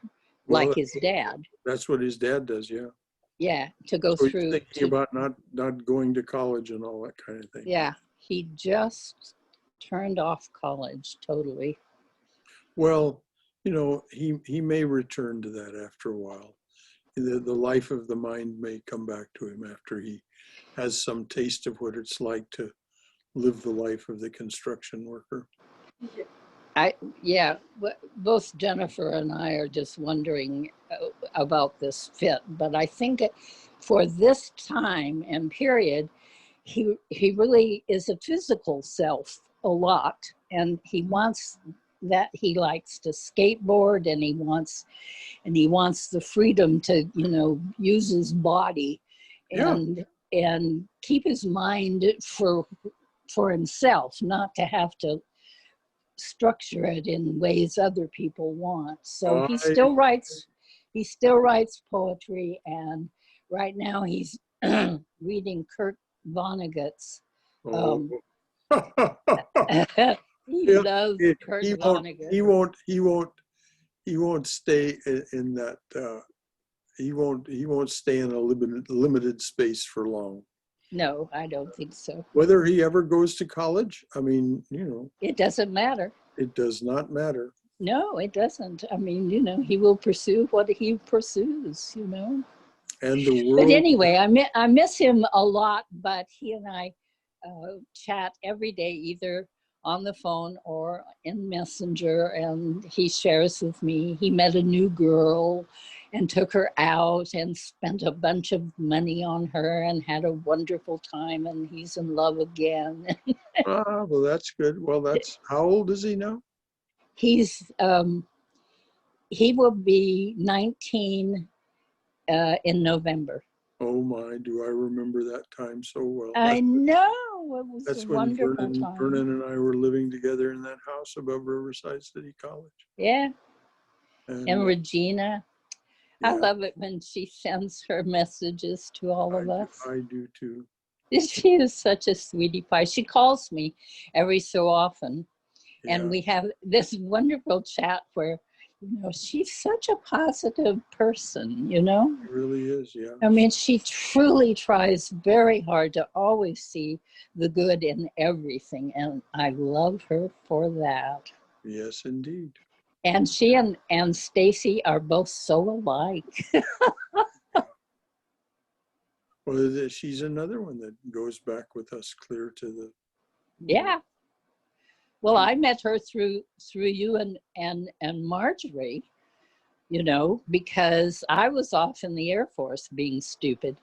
Well, like his dad. That's what his dad does, yeah. Yeah, to go So he's through. thinking about not going to college and all that kind of thing. Yeah, he just turned off college totally. Well, he may return to that after a while. The life of the mind may come back to him after he has some taste of what it's like to live the life of the construction worker. Both Jennifer and I are just wondering about this fit, but I think for this time and period, he really is a physical self a lot, and he wants that. He likes to skateboard, and he wants the freedom to, you know, use his body Yeah. and keep his mind for himself, not to have to structure it in ways other people want. So he still writes poetry, and right now he's reading Kurt Vonnegut's. Oh. He Yeah, loves Kurt he won't. Vonnegut. He won't. He won't. He won't stay in that. He won't. He won't stay in a limited space for long. No, I don't think so. Whether he ever goes to college, I mean, you know, It doesn't matter. it does not matter. No, it doesn't. I mean, you know, he will pursue what he pursues, you know. And the world. But anyway, I miss him a lot, but he and I chat every day, either on the phone or in Messenger, and he shares with me. He met a new girl and took her out and spent a bunch of money on her and had a wonderful time, and he's in love again. Well, that's good. Well, that's, how old is he now? He's he will be 19 in November. Oh my, do I remember that time so well. I know, it was That's a when wonderful time. Vernon and I were living together in that house above Riverside City College. Yeah, And and Regina. I yeah, love it when she sends her messages to all of us. I do too. She is such a sweetie pie. She calls me every so often, Yeah. and we have this wonderful chat where, you know, she's such a positive person, you know? It really is, yeah. I mean, she truly tries very hard to always see the good in everything, and I love her for that. Yes, indeed. And she and Stacy are both so alike. Well, she's another one that goes back with us clear to the. Yeah. Well, I met her through you and Marjorie, you know, because I was off in the Air Force being stupid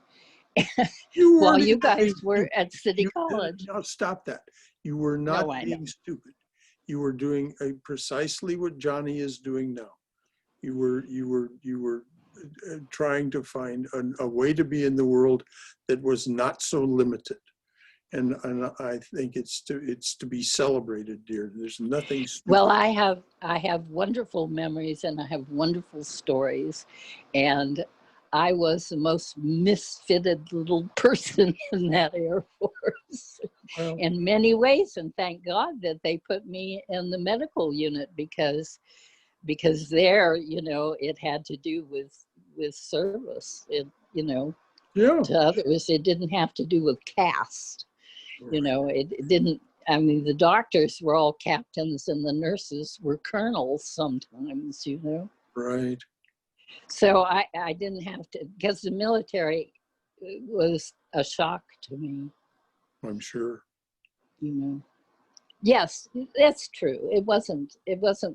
while you guys were at City College. No, stop that. You were not No, I being know. stupid. You were doing precisely what Johnny is doing now. You were trying to find a way to be in the world that was not so limited. And I think it's to be celebrated, dear. There's nothing stupid. Well, I have wonderful memories and I have wonderful stories, and I was the most misfitted little person in that Air Force in many ways, and thank God that they put me in the medical unit because there, you know, it had to do with service. It, you know, Yeah. to others, it didn't have to do with caste. You know, it didn't. I mean, the doctors were all captains and the nurses were colonels sometimes, you know. Right. So I didn't have to, because the military was a shock to me, I'm sure. you know. Yes, that's true. It wasn't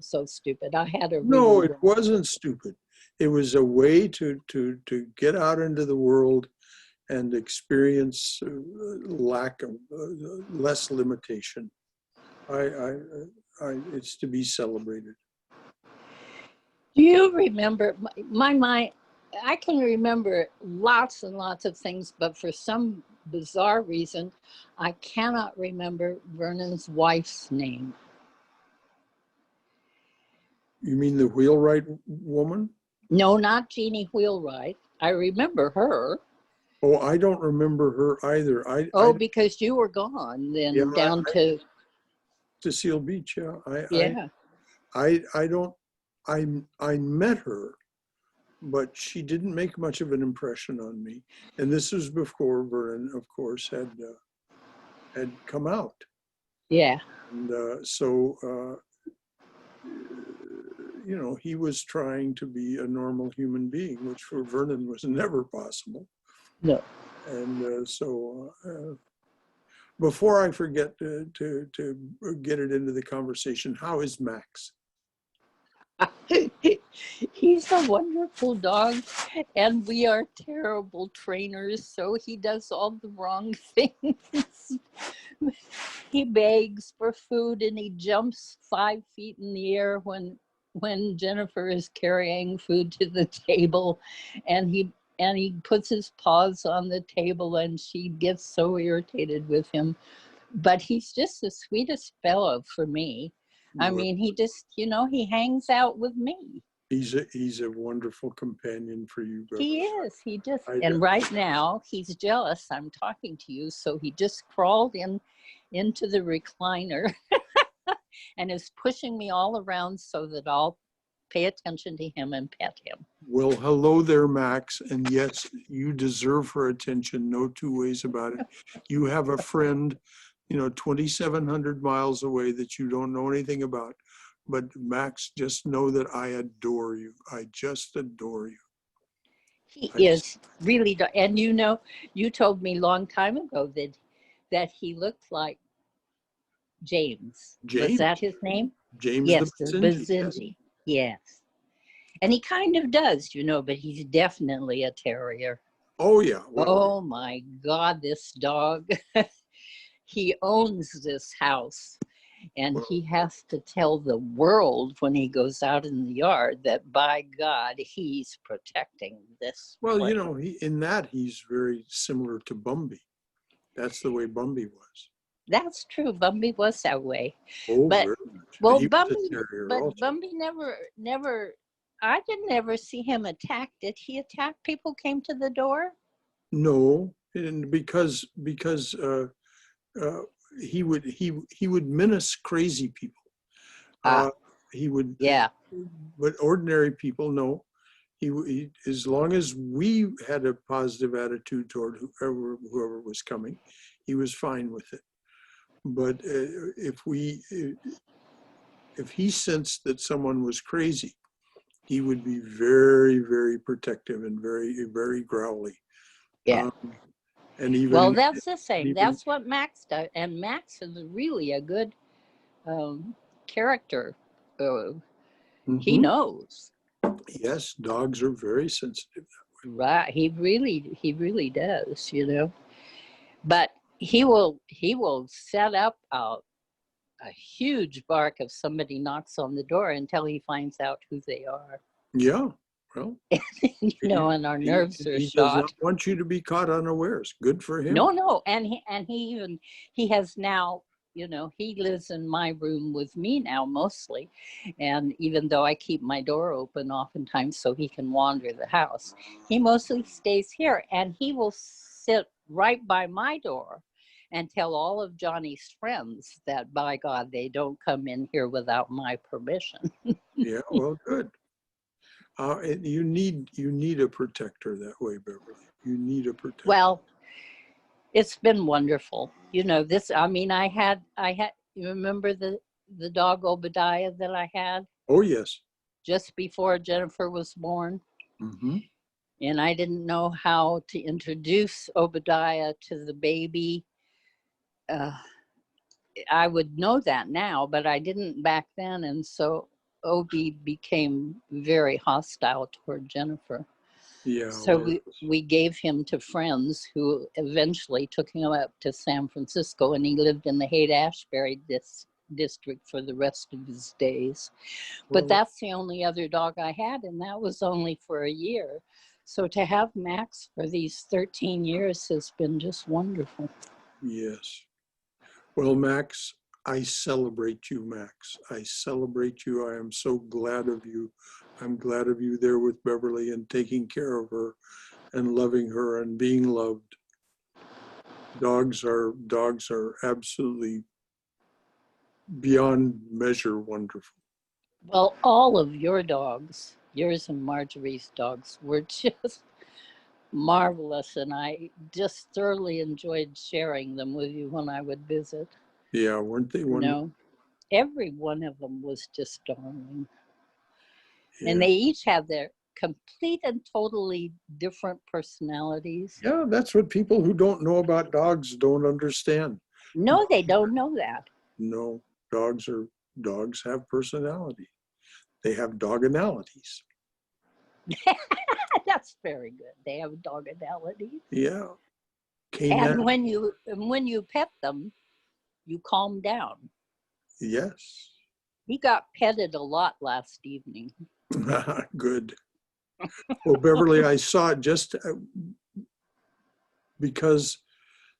so stupid. I had a No, really it wasn't stupid. It was a way to get out into the world and experience lack of less limitation. It's to be celebrated. Do you remember my mind? I can remember lots and lots of things, but for some bizarre reason, I cannot remember Vernon's wife's name. You mean the wheelwright woman? No, not Jeannie Wheelwright. I remember her. Oh, I don't remember her either. Because you were gone then, Yeah, down to Seal Beach. Yeah, yeah. I met her, but she didn't make much of an impression on me. And this was before Vernon, of course, had come out. Yeah. And you know, he was trying to be a normal human being, which for Vernon was never possible. No. And before I forget to get it into the conversation, how is Max? He's a wonderful dog, and we are terrible trainers, so he does all the wrong things. He begs for food and he jumps 5 feet in the air when Jennifer is carrying food to the table, and he puts his paws on the table, and she gets so irritated with him. But he's just the sweetest fellow for me. I mean, he just, he hangs out with me. He's a wonderful companion for you, Beverly. He is. He just, and right now he's jealous. I'm talking to you, so he just crawled into the recliner and is pushing me all around so that I'll pay attention to him and pet him. Well, hello there, Max. And yes, you deserve her attention. No two ways about it. You have a friend, 2,700 miles away that you don't know anything about. But Max, just know that I adore you. I just adore you. He is really, and you told me a long time ago that he looked like James. Was that his name? James yes, the Bazinji. Yes. And he kind of does, but he's definitely a terrier. Oh, yeah. Well, oh, my God, this dog. He owns this house. And he has to tell the world when he goes out in the yard that, by God, he's protecting this Well, place. he's very similar to Bumby. That's the way Bumby was. That's true. Bumby was that way. Oh, but, very much. Well, Bumby never, I didn't ever see him attack. Did he attack people came to the door? No, and because he would menace crazy people. He would, yeah. But ordinary people, no. He as long as we had a positive attitude toward whoever was coming, he was fine with it. But if he sensed that someone was crazy, he would be very, very protective and very, very growly. Yeah. And even that's the same. That's what Max does, and Max is really a good character. He knows. Yes, dogs are very sensitive that way. Right. He really does. But he will set up a huge bark if somebody knocks on the door until he finds out who they are. Yeah. Well, and our nerves are he shot. Does not want you to be caught unawares. Good for him. No, and he has now, he lives in my room with me now mostly, and even though I keep my door open oftentimes so he can wander the house, he mostly stays here, and he will sit right by my door and tell all of Johnny's friends that, by God, they don't come in here without my permission. Yeah, well, good. You need a protector that way, Beverly. You need a protector. Well, it's been wonderful. I had, you remember the dog Obadiah that I had? Oh, yes. Just before Jennifer was born. Mm-hmm. And I didn't know how to introduce Obadiah to the baby. I would know that now, but I didn't back then. And so Obi became very hostile toward Jennifer. Yeah. So we gave him to friends who eventually took him up to San Francisco, and he lived in the Haight-Ashbury district for the rest of his days. But that's the only other dog I had, and that was only for a year. So to have Max for these 13 years has been just wonderful. Yes. Well, Max, I celebrate you, Max. I celebrate you. I am so glad of you. I'm glad of you there with Beverly and taking care of her and loving her and being loved. Dogs are absolutely beyond measure wonderful. Well, all of your dogs, yours and Marjorie's dogs, were just marvelous, and I just thoroughly enjoyed sharing them with you when I would visit. Yeah, weren't they wonderful? Every one of them was just darling. Yeah. And they each have their complete and totally different personalities. Yeah, that's what people who don't know about dogs don't understand. No, they don't know that. No, dogs have personality. They have dogonalities. That's very good. They have dogonality. Yeah. And when you pet them, you calm down. Yes. He got petted a lot last evening. Good. Well, Beverly, I saw it just because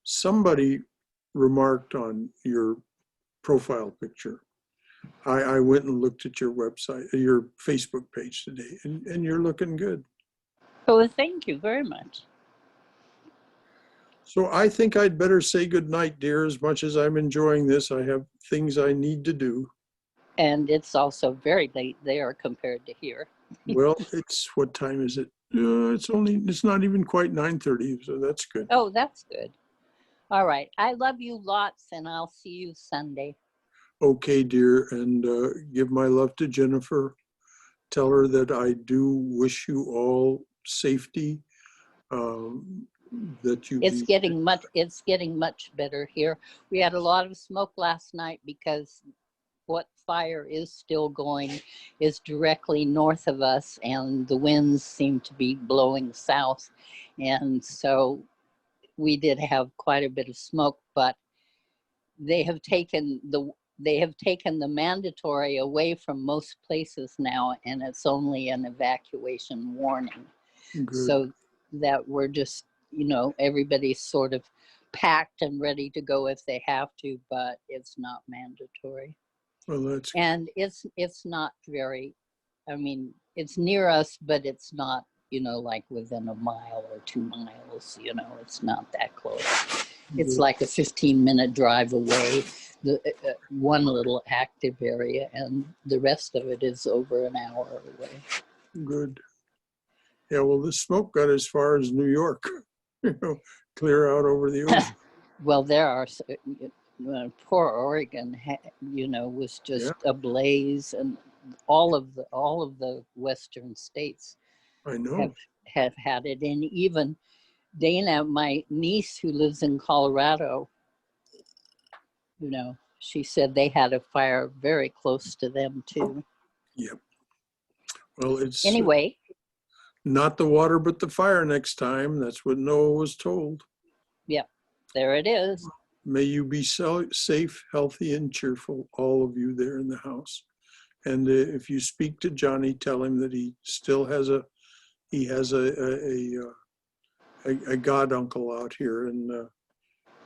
somebody remarked on your profile picture. I went and looked at your website, your Facebook page today, and you're looking good. Oh, thank you very much. So I think I'd better say goodnight, dear. As much as I'm enjoying this, I have things I need to do. And it's also very late there compared to here. Well, what time is it? It's not even quite 9:30, so that's good. Oh, that's good. All right. I love you lots, and I'll see you Sunday. Okay, dear, and give my love to Jennifer. Tell her that I do wish you all safety. That you. It's getting much better here. We had a lot of smoke last night because what fire is still going is directly north of us, and the winds seem to be blowing south, and so we did have quite a bit of smoke, but they have taken the mandatory away from most places now, and it's only an evacuation warning. Good. So that we're just, everybody's sort of packed and ready to go if they have to, but it's not mandatory. Well, that's. And it's not very, it's near us, but it's not, like within a mile or 2 miles, it's not that close. It's like a 15-minute drive away, the one little active area, and the rest of it is over an hour away. Good. Yeah, well, the smoke got as far as New York, clear out over the ocean. Well, there are, poor Oregon, was just ablaze, and all of the western states I know. have had it. And even Dana, my niece who lives in Colorado, she said they had a fire very close to them too. Yep. Well, it's Anyway. Not the water, but the fire next time. That's what Noah was told. Yep, there it is. May you be safe, healthy, and cheerful, all of you there in the house. And if you speak to Johnny, tell him that he still has a god uncle out here, and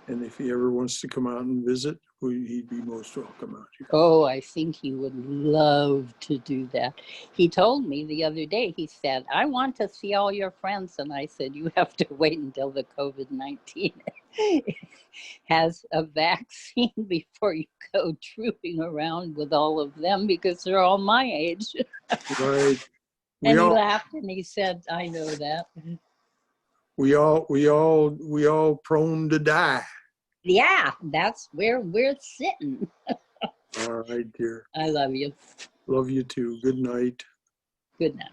if he ever wants to come out and visit, he'd be most welcome out here. Oh, I think he would love to do that. He told me the other day, he said, I want to see all your friends. And I said, you have to wait until the COVID-19 has a vaccine before you go trooping around with all of them, because they're all my age. Right. And he laughed and he said, I know that. We all prone to die. Yeah, that's where we're sitting. All right, dear. I love you. Love you too. Good night. Good night.